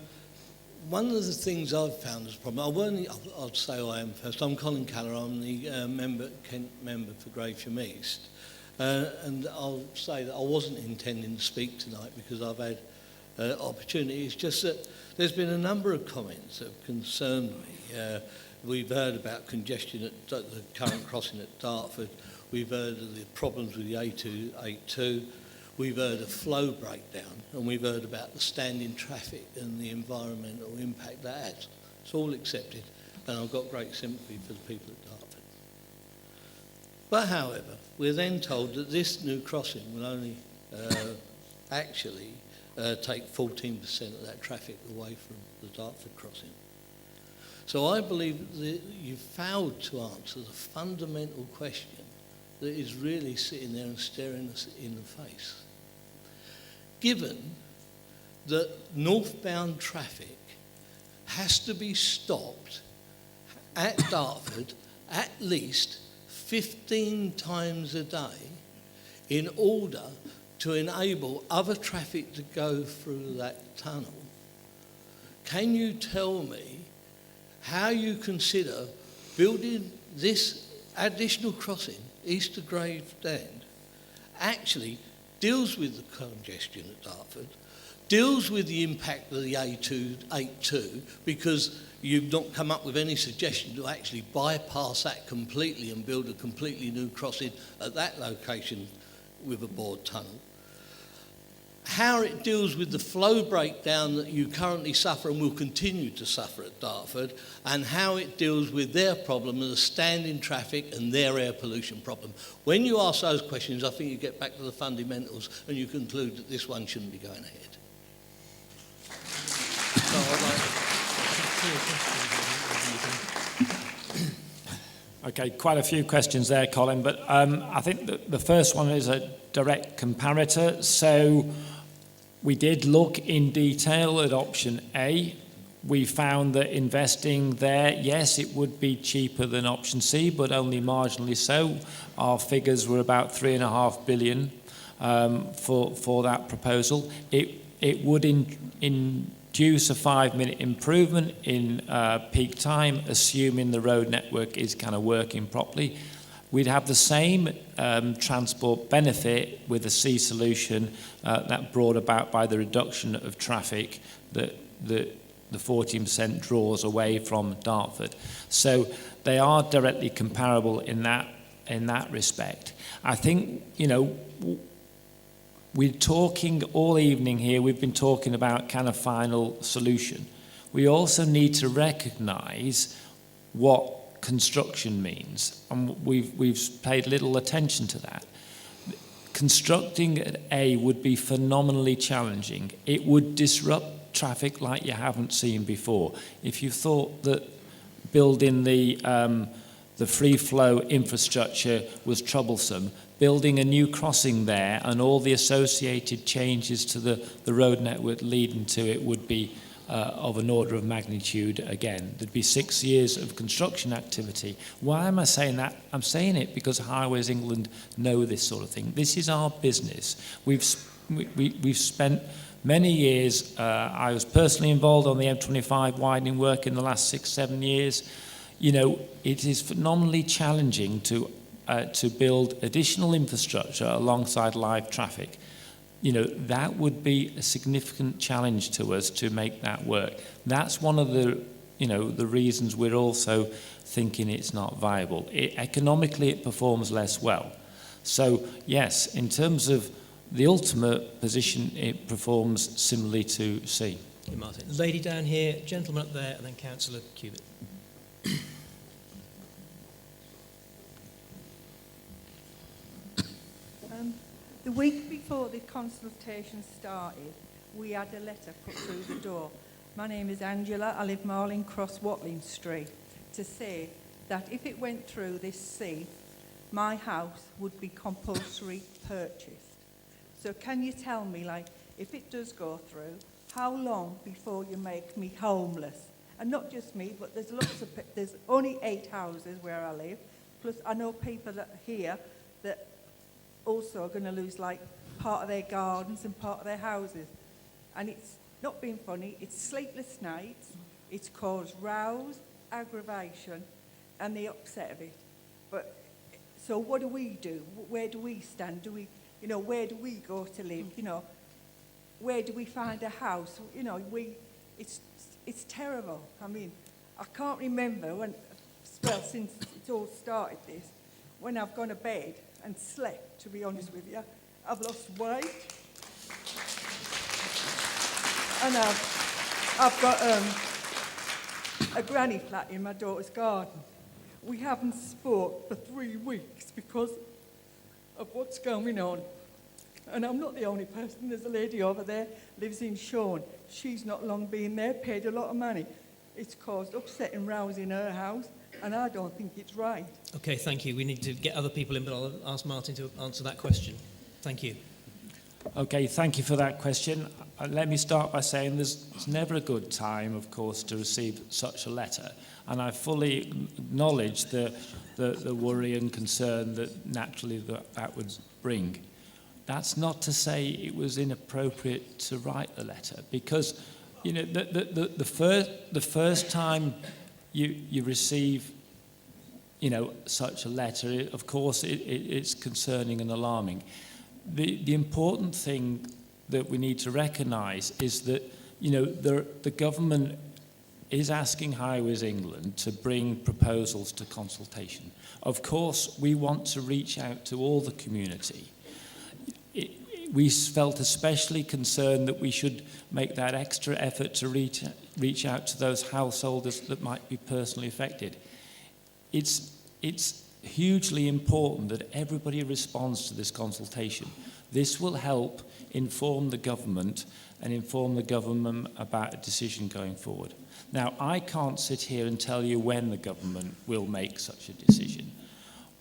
One of the things I've found as a problem, I'll say who I am first. I'm Colin Keller. I'm the Kent member for Gravesham East. And I'll say that I wasn't intending to speak tonight because I've had opportunities. Just that there's been a number of comments that have concerned me. We've heard about congestion at the current crossing at Dartford. We've heard of the problems with the A282. We've heard of flow breakdown, and we've heard about the standing traffic and the environmental impact that has. It's all accepted, and I've got great sympathy for the people at Dartford. But however, we're then told that this new crossing will only actually take 14% of that traffic away from the Dartford crossing. So I believe that you failed to answer the fundamental question that is really sitting there and staring us in the face. Given that northbound traffic has to be stopped at Dartford at least 15 times a day in order to enable other traffic to go through that tunnel, can you tell me how you consider building this additional crossing east of Gravesend actually deals with the congestion at Dartford, deals with the impact of the A2 because you've not come up with any suggestion to actually bypass that completely and build a completely new crossing at that location with a bored tunnel. How it deals with the flow breakdown that you currently suffer and will continue to suffer at Dartford, and how it deals with their problem of the standing traffic and their air pollution problem. When you ask those questions, I think you get back to the fundamentals and you conclude that this one shouldn't be going ahead. So Okay, quite a few questions there, Colin, but I think the first one is a direct comparator. So we did look in detail at option A. We found that investing there, yes, it would be cheaper than option C, but only marginally so. Our figures were about £3.5 billion for that proposal. It would induce a 5-minute improvement in peak time, assuming the road network is kind of working properly. We'd have the same transport benefit with a C solution that brought about by the reduction of traffic that the 14% draws away from Dartford. So they are directly comparable in that respect. I think, you know, we're talking all evening here, we've been talking about kind of final solution. We also need to recognise what construction means, and we've paid little attention to that. Constructing at A would be phenomenally challenging. It would disrupt traffic like you haven't seen before. If you thought that building the free flow infrastructure was troublesome, building a new crossing there and all the associated changes to the road network leading to it would be of an order of magnitude again. There'd be 6 years of construction activity. Why am I saying that? I'm saying it because Highways England know this sort of thing. This is our business. We've spent many years, I was personally involved on the M25 widening work in the last 6-7 years. You know, it is phenomenally challenging to build additional infrastructure alongside live traffic. You know, that would be a significant challenge to us to make that work. That's one of the, you know, the reasons we're also thinking it's not viable. Economically, it performs less well. So, yes, in terms of the ultimate position, it performs similarly to C. Okay, Martin. Lady down here, gentleman up there, and then Councillor Cubitt. The week before the consultation started, we had a letter put through the door. My name is Angela, I live Marling Cross, Watling Street, to say that if it went through this C, my house would be compulsory purchased. So can you tell me, like, if it does go through, how long before you make me homeless? And not just me, but there's there's only 8 houses where I live, plus I know people that are here that also are going to lose like part of their gardens and part of their houses. And it's not being funny, it's sleepless nights, it's caused rows, aggravation and the upset of it. But so what do we do? Where do we stand? Do we, you know, where do we go to live? You know, where do we find a house? You know, it's terrible. I mean, I can't remember when, well, since it all started this, when I've gone to bed and slept, to be honest with you. I've lost weight. And I've got a granny flat in my daughter's garden. We haven't spoke for 3 weeks because of what's going on. And I'm not the only person. There's a lady over there, lives in Sean. She's not long been there, paid a lot of money. It's caused upset and rows in her house, and I don't think it's right. Okay, thank you. We need to get other people in, but I'll ask Martin to answer that question. Thank you. Okay, thank you for that question. Let me start by saying it's never a good time, of course, to receive such a letter. And I fully acknowledge the worry and concern that naturally that would bring. That's not to say it was inappropriate to write the letter, because you know the first time you receive, you know, such a letter, of course it's concerning and alarming. The important thing that we need to recognise is that, you know, the government is asking Highways England to bring proposals to consultation. Of course, we want to reach out to all the community. We felt especially concerned that we should make that extra effort to reach out to those householders that might be personally affected. It's hugely important that everybody responds to this consultation. This will help inform the government and inform the government about a decision going forward. Now, I can't sit here and tell you when the government will make such a decision.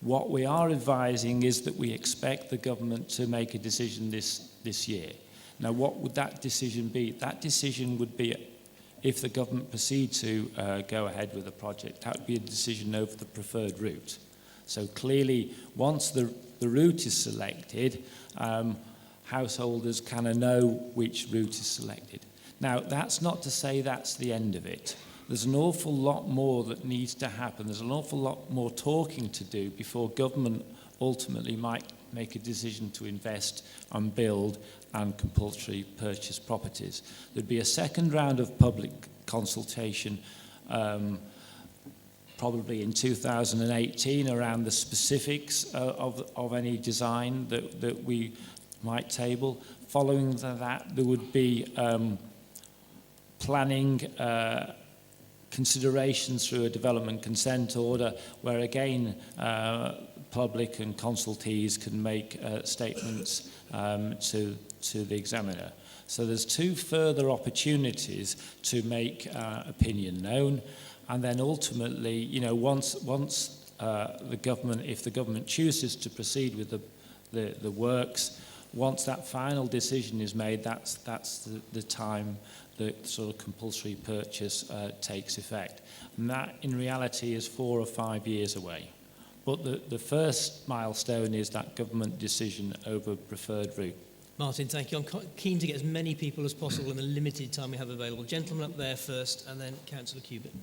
What we are advising is that we expect the government to make a decision this year. Now, what would that decision be? That decision would be, if the government proceed to go ahead with the project, that would be a decision over the preferred route. So clearly, once the route is selected, householders kind of know which route is selected. Now, that's not to say that's the end of it. There's an awful lot more that needs to happen. There's an awful lot more talking to do before government ultimately might make a decision to invest and build and compulsory purchase properties. There'd be a second round of public consultation probably in 2018 around the specifics of any design that we might table. Following that, there would be planning considerations through a development consent order, where again public and consultees can make statements to the examiner. So there's two further opportunities to make opinion known, and then ultimately, you know, once the government, if the government chooses to proceed with the works, once that final decision is made, that's the time that sort of compulsory purchase takes effect. And that, in reality, is 4 or 5 years away. But the first milestone is that government decision over preferred route. Martin, thank you. I'm keen to get as many people as possible in the limited time we have available. Gentleman up there first, and then Councillor Cubitt.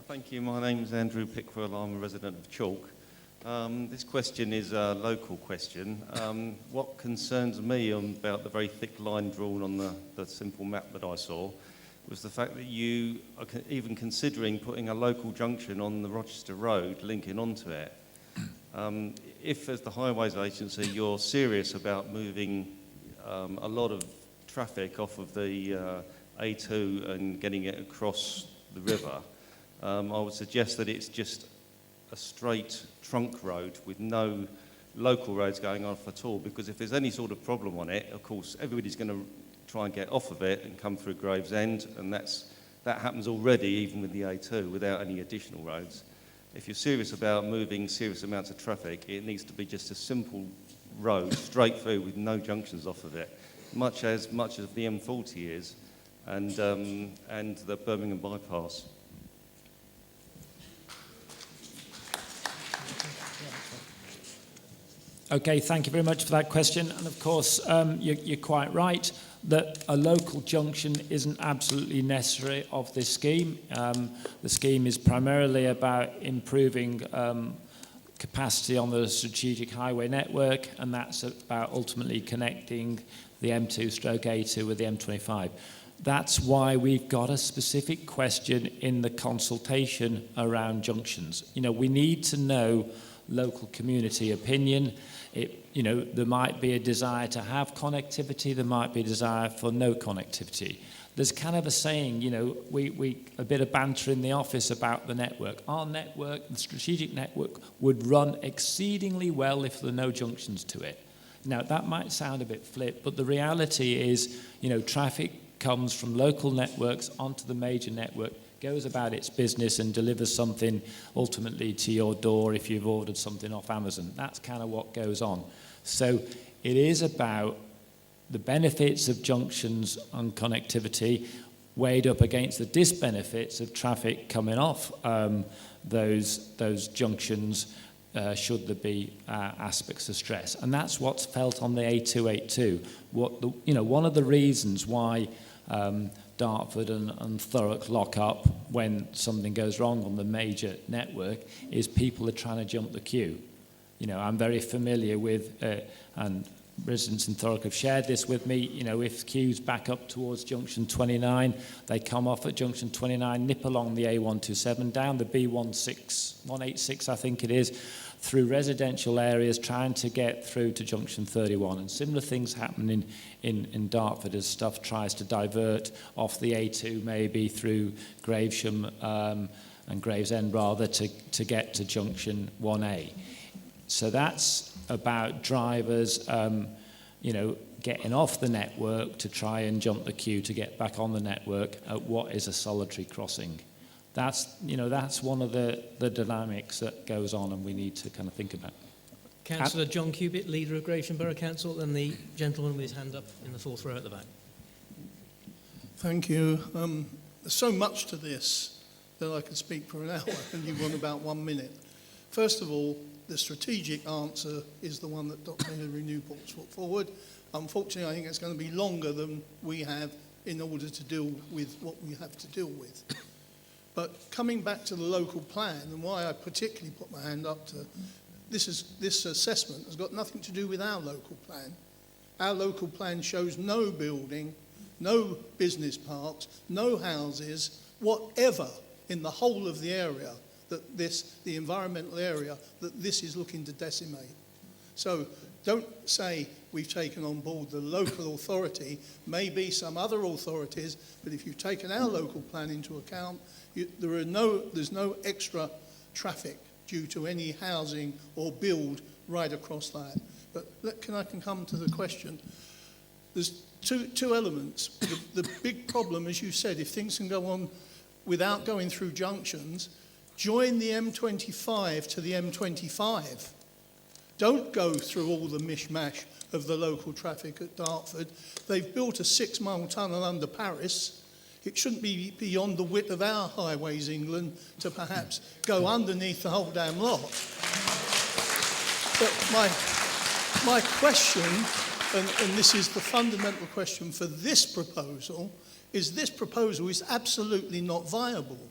Thank you. My name's Andrew Pickrell. I'm a resident of Chalk. This question is a local question. What concerns me about the very thick line drawn on the simple map that I saw was the fact that you are even considering putting a local junction on the Rochester Road linking onto it. If, as the Highways Agency, you're serious about moving a lot of traffic off of the A2 and getting it across the river, I would suggest that it's just a straight trunk road with no local roads going off at all, because if there's any sort of problem on it, of course, everybody's going to try and get off of it and come through Gravesend, and that happens already, even with the A2, without any additional roads. If you're serious about moving serious amounts of traffic, it needs to be just a simple road, straight through, with no junctions off of it, much as the M40 is, and the Birmingham bypass. Okay, thank you very much for that question. And of course, you're quite right that a local junction isn't absolutely necessary of this scheme. The scheme is primarily about improving capacity on the strategic highway network, and that's about ultimately connecting the M2/A2 with the M25. That's why we've got a specific question in the consultation around junctions. You know, we need to know local community opinion. There might be a desire to have connectivity, there might be a desire for no connectivity. There's kind of a saying, a bit of banter in the office about the network. Our network, the strategic network, would run exceedingly well if there are no junctions to it. Now, that might sound a bit flip, but the reality is, traffic comes from local networks onto the major network, goes about its business and delivers something ultimately to your door if you've ordered something off Amazon. That's kind of what goes on. So it is about the benefits of junctions and connectivity weighed up against the disbenefits of traffic coming off those junctions should there be aspects of stress. And that's what's felt on the A282. One of the reasons why Dartford and Thurrock lock up when something goes wrong on the major network is people are trying to jump the queue. I'm very familiar with, and residents in Thurrock have shared this with me. You know, if queues back up towards junction 29, they come off at junction 29, nip along the A127 down the B186, I think it is, through residential areas, trying to get through to junction 31. And similar things happen in Dartford as stuff tries to divert off the A2, maybe through Gravesham and Gravesend rather, to get to junction 1A. So that's about drivers, you know, getting off the network to try and jump the queue to get back on the network at what is a solitary crossing. That's, you know, that's one of the dynamics that goes on and we need to kind of think about. Councillor John Cubitt, leader of Gravesham Borough Council, and the gentleman with his hand up in the fourth row at the back. Thank you. There's so much to this that I could speak for an hour and you want about 1 minute. First of all, the strategic answer is the one that Dr. Hilary Newport's put forward. Unfortunately, I think it's going to be longer than we have in order to deal with what we have to deal with. But coming back to the local plan, and why I particularly put my hand up to this assessment has got nothing to do with our local plan. Our local plan shows no building, no business parks, no houses, whatever in the whole of the area that the environmental area that this is looking to decimate. So don't say we've taken on board the local authority, maybe some other authorities, but if you've taken our local plan into account, there's no extra traffic due to any housing or build right across that. But I can come to the question. There's two elements. The big problem, as you said, if things can go on without going through junctions, join the M25 to the M25. Don't go through all the mishmash of the local traffic at Dartford. They've built a 6-mile tunnel under Paris. It shouldn't be beyond the width of our highways, England, to perhaps go underneath the whole damn lot. But my question, and this is the fundamental question for this proposal is absolutely not viable.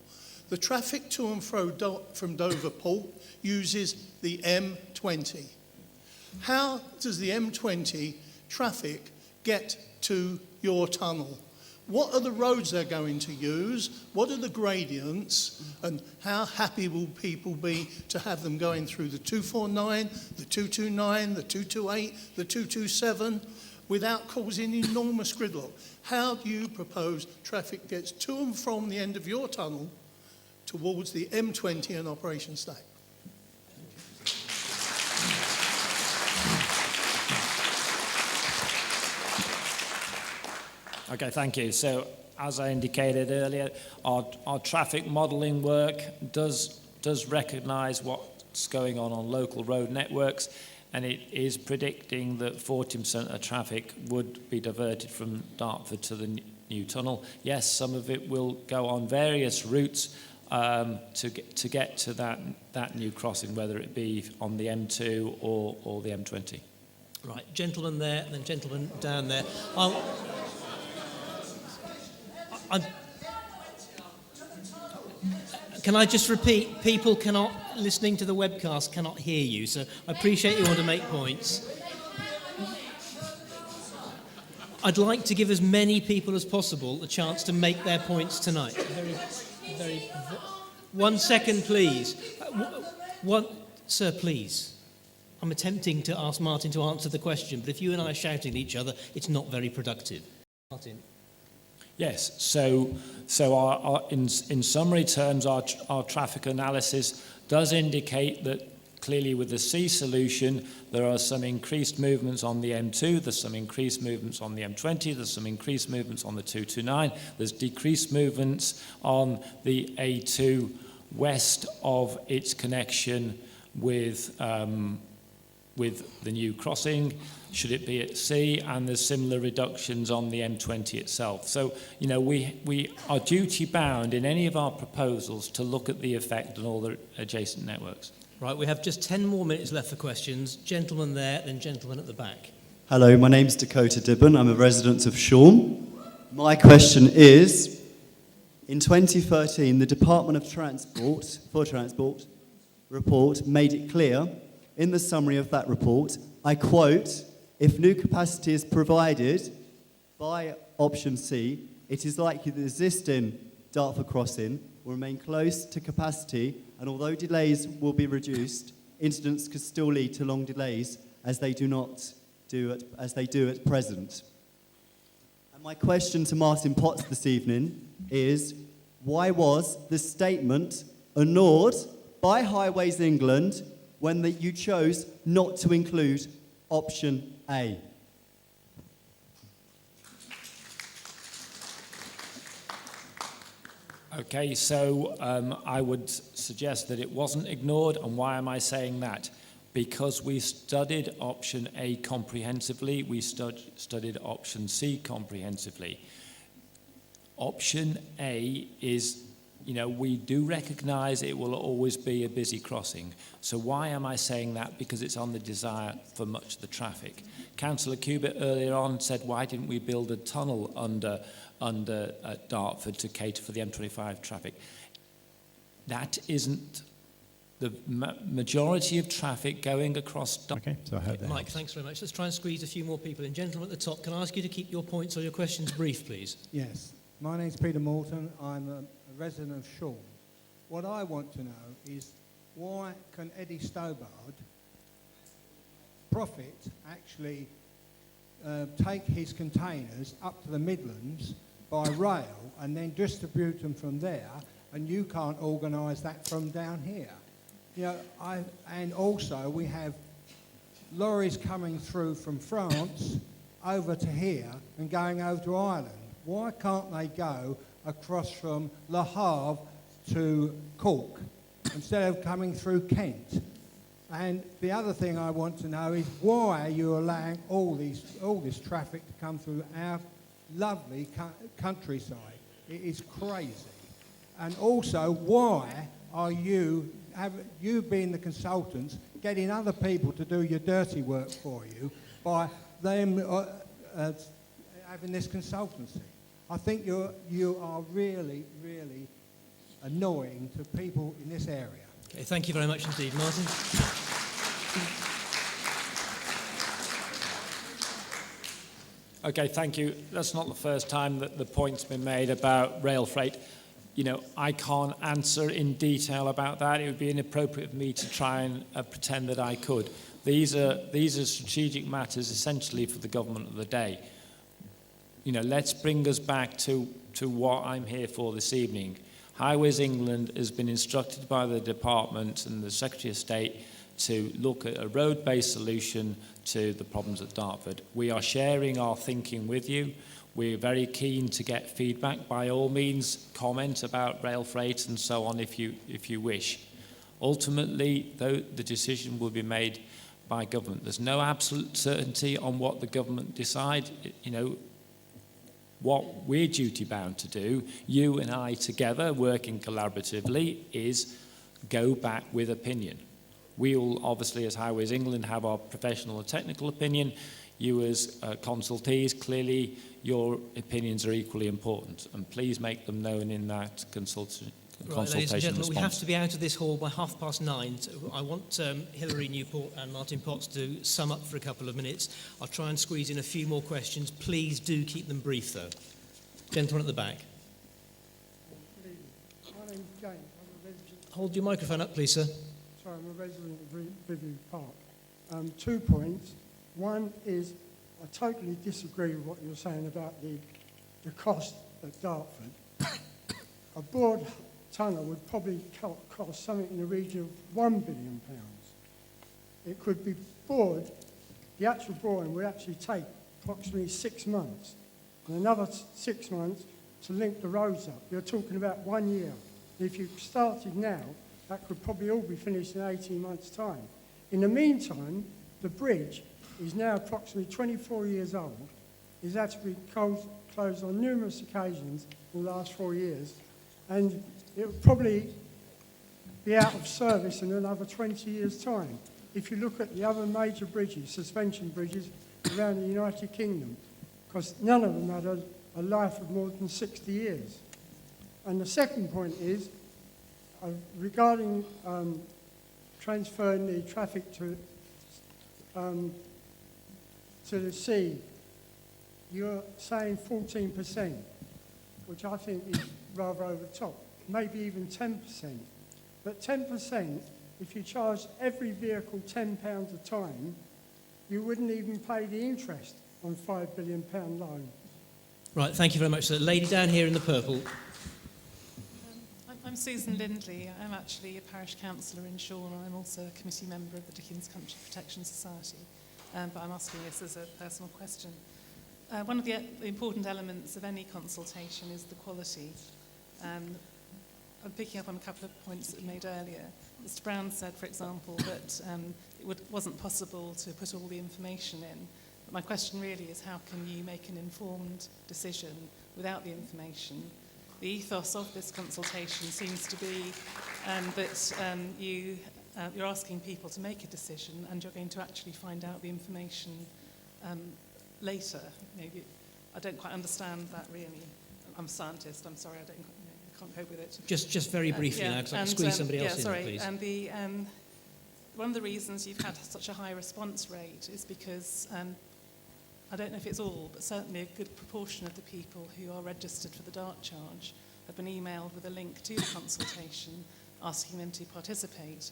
The traffic to and fro from Dover Port uses the M20. How does the M20 traffic get to your tunnel? What are the roads they're going to use? What are the gradients? And how happy will people be to have them going through the 249, the 229, the 228, the 227 without causing enormous gridlock? How do you propose traffic gets to and from the end of your tunnel towards the M20 and Operation Stack? Okay, thank you. So, as I indicated earlier, our traffic modelling work does recognise what's going on local road networks, and it is predicting that 40% of traffic would be diverted from Dartford to the new tunnel. Yes, some of it will go on various routes to get to that new crossing, whether it be on the M2 or the M20. Right, gentleman there, and then gentleman down there. Can I just repeat, people listening to the webcast cannot hear you, so I appreciate you want to make points. I'd like to give as many people as possible a chance to make their points tonight. Very 1 second, please. Sir, please. I'm attempting to ask Martin to answer the question, but if you and I are shouting at each other, it's not very productive. Martin. Yes, so in summary terms, our traffic analysis does indicate that clearly with the C solution, there are some increased movements on the M2, there's some increased movements on the M20, there's some increased movements on the 229, there's decreased movements on the A2 west of its connection with the new crossing, should it be at C, and there's similar reductions on the M20 itself. So, you know, we are duty bound in any of our proposals to look at the effect on all the adjacent networks. Right, we have just 10 more minutes left for questions. Gentleman there, then gentleman at the back. Hello, my name's Dakota Dibben. I'm a resident of Shoreham. My question is, in 2013, the Department of Transport report made it clear in the summary of that report, I quote, If new capacity is provided by option C, it is likely that the existing Dartford crossing will remain close to capacity, and although delays will be reduced, incidents could still lead to long delays as they do at present. And my question to Martin Potts this evening is, why was the statement ignored by Highways England when you chose not to include option A? Okay, so I would suggest that it wasn't ignored, and why am I saying that? Because we studied option A comprehensively, we studied option C comprehensively. Option A is, we do recognise it will always be a busy crossing. So why am I saying that? Because it's on the desire for much of the traffic. Councillor Cubitt earlier on said, why didn't we build a tunnel under Dartford to cater for the M25 traffic? That isn't the majority of traffic going across. Okay, so I heard that. Mike, thanks very much. Let's try and squeeze a few more people in. Gentlemen at the top, can I ask you to keep your points or your questions brief, please? Yes. My name's Peter Morton. I'm a resident of Shoreham. What I want to know is, why can Eddie Stobart Profit actually take his containers up to the Midlands by rail and then distribute them from there, and you can't organise that from down here? And also we have lorries coming through from France over to here and going over to Ireland. Why can't they go across from Le Havre to Cork instead of coming through Kent? And the other thing I want to know is, why are you allowing all this traffic to come through our lovely countryside? It is crazy. And also, why are you being the consultants, getting other people to do your dirty work for you by them having this consultancy? I think you are really, really annoying to people in this area. Okay, thank you very much indeed, Martin. Okay, thank you. That's not the first time that the point's been made about rail freight. I can't answer in detail about that. It would be inappropriate for me to try and pretend that I could. These are strategic matters essentially for the government of the day. Let's bring us back to what I'm here for this evening. Highways England has been instructed by the department and the Secretary of State to look at a road-based solution to the problems at Dartford. We are sharing our thinking with you. We're very keen to get feedback. By all means, comment about rail freight and so on if you wish. Ultimately, though, the decision will be made by government. There's no absolute certainty on what the government decide. What we're duty-bound to do, you and I together, working collaboratively, is go back with opinion. We will, obviously, as Highways England, have our professional and technical opinion. You as consultees, clearly, your opinions are equally important, and please make them known in that consultation Right, ladies and gentlemen, response. we have to be out of this hall by 9:30. So I want Hilary Newport and Martin Potts to sum up for a couple of minutes. I'll try and squeeze in a few more questions. Please do keep them brief, though. Gentleman at the back. My name's James. I'm a resident. Hold your microphone up, please, sir. Sorry, I'm a resident of Riverview Park. 2 points. One is, I totally disagree with what you're saying about the cost at Dartford. A broad tunnel would probably cost something in the region of £1 billion. It could be bored, the actual boring would actually take approximately 6 months, and another 6 months to link the roads up. You're talking about 1 year. If you started now, that could probably all be finished in 18 months' time. In the meantime, the bridge is now approximately 24 years old. It's had to be closed on numerous occasions in the last 4 years, and it will probably be out of service in another 20 years' time. If you look at the other major bridges, suspension bridges around the United Kingdom, because none of them had a life of more than 60 years. And the second point is, regarding to the sea, you're saying 14%, which I think is rather over the top, maybe even 10%. But 10%, if you charge every vehicle £10 a time, you wouldn't even pay the interest on £5 billion loan. Right, thank you very much, sir. Lady down here in the purple. I'm Susan Lindley. I'm actually a parish councillor in Shorn, and I'm also a committee member of the Dickens Country Protection Society. But I'm asking this as a personal question. One of the important elements of any consultation is the quality. I'm picking up on a couple of points that were made earlier. Mr. Brown said, for example, that wasn't possible to put all the information in. But my question really is, how can you make an informed decision without the information? The ethos of this consultation seems to be that you're asking people to make a decision, and you're going to actually find out the information later. Maybe I don't quite understand that really. I'm a scientist. I'm sorry, I can't cope with it. Just very briefly now, because I can squeeze somebody else in, sorry. please. And one of the reasons you've had such a high response rate is because I don't know if it's all, but certainly a good proportion of the people who are registered for the DART charge have been emailed with a link to the consultation asking them to participate.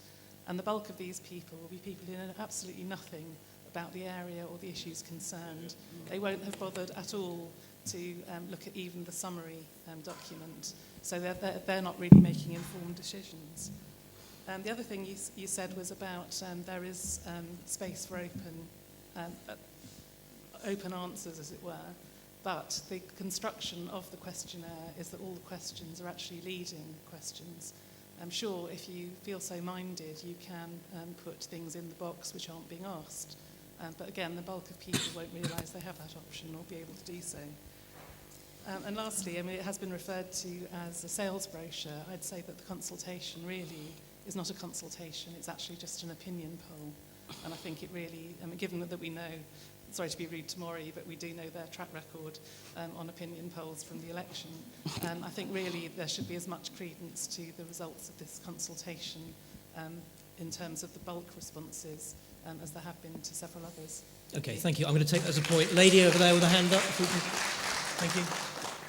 And the bulk of these people will be people who know absolutely nothing about the area or the issues concerned. They won't have bothered at all to look at even the summary document. So they're not really making informed decisions. The other thing you said was about there is space for open answers, as it were, but the construction of the questionnaire is that all the questions are actually leading questions. I'm sure if you feel so minded, you can put things in the box which aren't being asked. But again, the bulk of people won't realise they have that option or be able to do so. And lastly, I mean, it has been referred to as a sales brochure. I'd say that the consultation really is not a consultation, it's actually just an opinion poll. And I think it really, I mean, given that we know, sorry to be rude to Maury, but we do know their track record on opinion polls from the election. I think really there should be as much credence to the results of this consultation in terms of the bulk responses as there have been to several others. Okay, thank you. I'm going to take that as a point. Lady over there with a hand up. Thank you.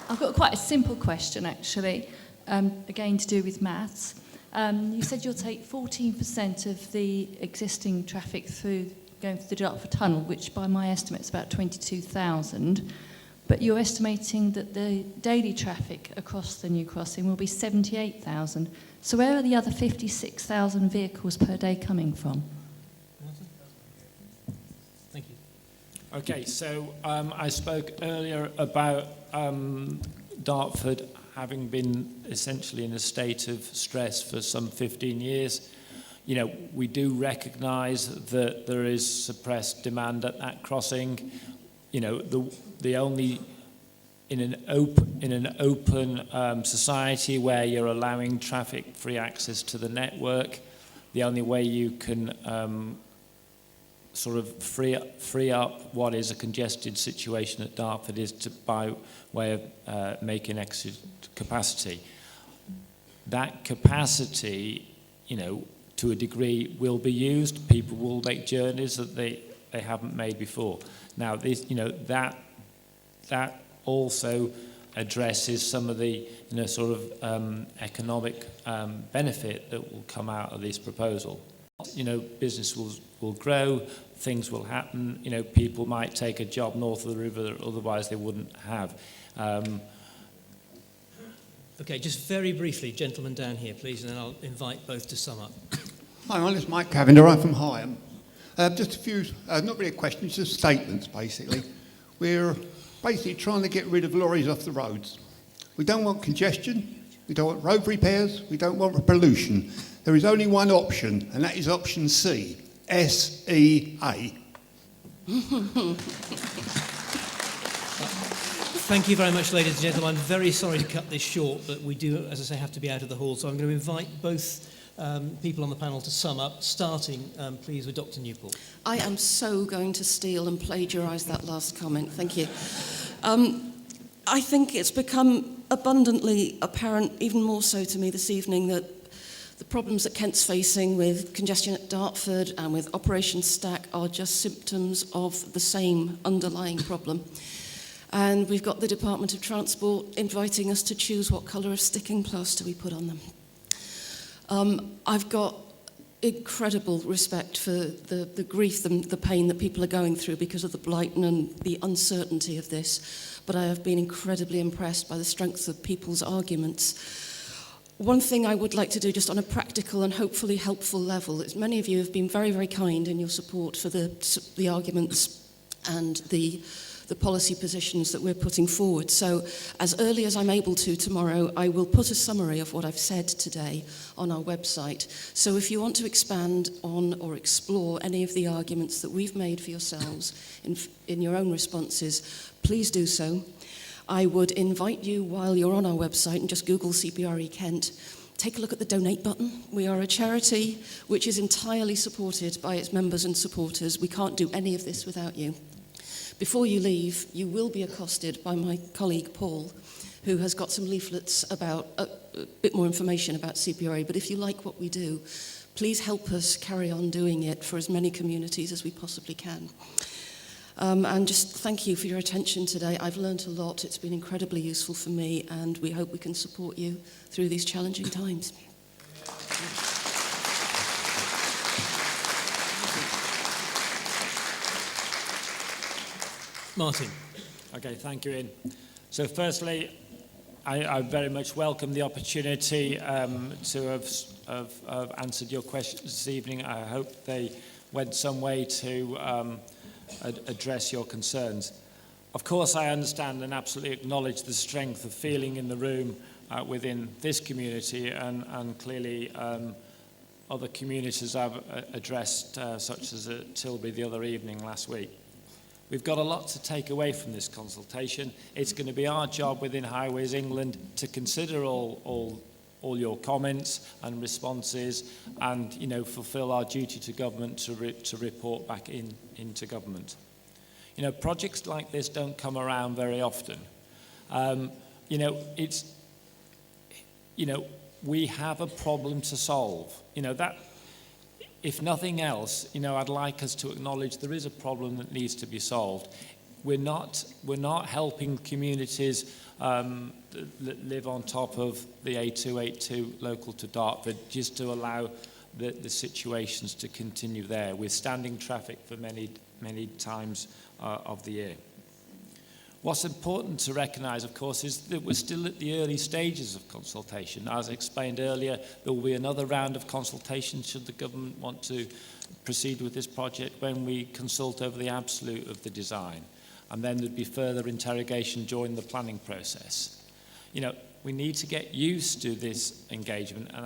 I've got quite a simple question, actually, again to do with maths. You said you'll take 14% of the existing traffic through going through the Dartford Tunnel, which by my estimate is about 22,000, but you're estimating that the daily traffic across the new crossing will be 78,000. So where are the other 56,000 vehicles per day coming from? Thank you. Okay, so I spoke earlier about Dartford having been essentially in a state of stress for some 15 years. You know, we do recognise that there is suppressed demand at that crossing. You know, the only in an open society where you're allowing traffic-free access to the network, the only way you can sort of free up what is a congested situation at Dartford is by way of making extra capacity. That capacity, you know, to a degree will be used. People will make journeys that they haven't made before. Now, this, you know, that also addresses some of the, you know, sort of economic benefit that will come out of this proposal. You know, business will grow, things will happen. You know, people might take a job north of the river that otherwise they wouldn't have. Okay, just very briefly, gentlemen down here, please, and then I'll invite both to sum up. Hi, my name is Mike Cavender. I'm from Higham. Just a few, not really questions, just statements, basically. We're basically trying to get rid of lorries off the roads. We don't want congestion, we don't want road repairs, we don't want pollution. There is only one option, and that is option C, SEA. Thank you very much, ladies and gentlemen. I'm very sorry to cut this short, but we do, as I say, have to be out of the hall. So I'm going to invite both people on the panel to sum up, starting, please, with Dr. Newport. I am so going to steal and plagiarise that last comment. Thank you. I think it's become abundantly apparent, even more so to me this evening, that The problems that Kent's facing with congestion at Dartford and with Operation Stack are just symptoms of the same underlying problem. And we've got the Department of Transport inviting us to choose what colour of sticking plaster we put on them. I've got incredible respect for the grief, the pain that people are going through because of the blight and the uncertainty of this, but I have been incredibly impressed by the strength of people's arguments. One thing I would like to do just on a practical and hopefully helpful level is many of you have been very, very kind in your support for the arguments and the policy positions that we're putting forward. So as early as I'm able to tomorrow, I will put a summary of what I've said today on our website. So if you want to expand on or explore any of the arguments that we've made for yourselves in your own responses, please do so. I would invite you, while you're on our website, and just Google CPRE Kent, take a look at the donate button. We are a charity which is entirely supported by its members and supporters. We can't do any of this without you. Before you leave, you will be accosted by my colleague Paul, who has got some leaflets about a bit more information about CPRE. But if you like what we do, please help us carry on doing it for as many communities as we possibly can. And just thank you for your attention today. I've learned a lot. It's been incredibly useful for me, and we hope we can support you through these challenging times. Martin. Okay, thank you, Ian. So firstly, I very much welcome the opportunity to have answered your questions this evening. I hope they went some way to address your concerns. Of course, I understand and absolutely acknowledge the strength of feeling in the room within this community, and clearly other communities I've addressed, such as at Tilbury the other evening last week. We've got a lot to take away from this consultation. It's going to be our job within Highways England to consider all your comments and responses, and fulfil our duty to government to report back into government. Projects like this don't come around very often. We have a problem to solve. That, if nothing else, I'd like us to acknowledge there is a problem that needs to be solved. We're not helping communities that live on top of the A282 local to Dartford just to allow the situations to continue there with standing traffic for many times of the year. What's important to recognise, of course, is that we're still at the early stages of consultation. As I explained earlier, there will be another round of consultation should the government want to proceed with this project when we consult over the absolute of the design. And then there'd be further interrogation during the planning process. We need to get used to this engagement, and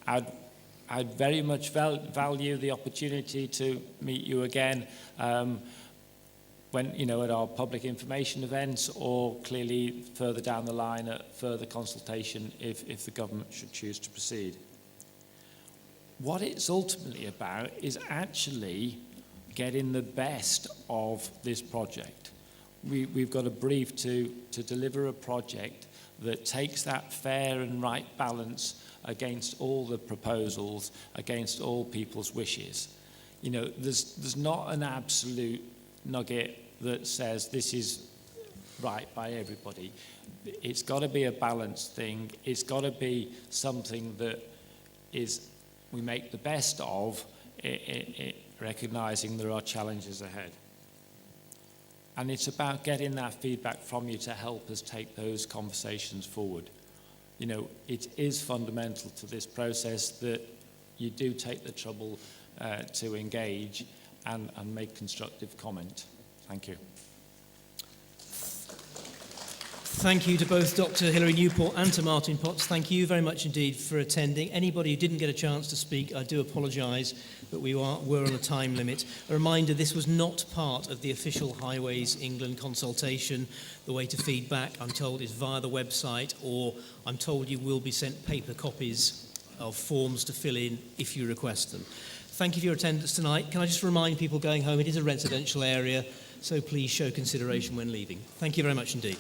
I'd very much value the opportunity to meet you again when at our public information events, or clearly further down the line at further consultation if the government should choose to proceed. What it's ultimately about is actually getting the best of this project. We've got a brief to deliver a project that takes that fair and right balance against all the proposals, against all people's wishes. There's not an absolute nugget that says this is right by everybody. It's got to be a balanced thing. It's got to be something that we make the best of, recognising there are challenges ahead. And it's about getting that feedback from you to help us take those conversations forward. It is fundamental to this process that you do take the trouble to engage and make constructive comment. Thank you. Thank you to both Dr. Hilary Newport and to Martin Potts. Thank you very much indeed for attending. Anybody who didn't get a chance to speak, I do apologise, but were on a time limit. A reminder, this was not part of the official Highways England consultation. The way to feedback, I'm told, is via the website, or I'm told you will be sent paper copies of forms to fill in if you request them. Thank you for your attendance tonight. Can I just remind people going home, it is a residential area, so please show consideration when leaving. Thank you very much indeed.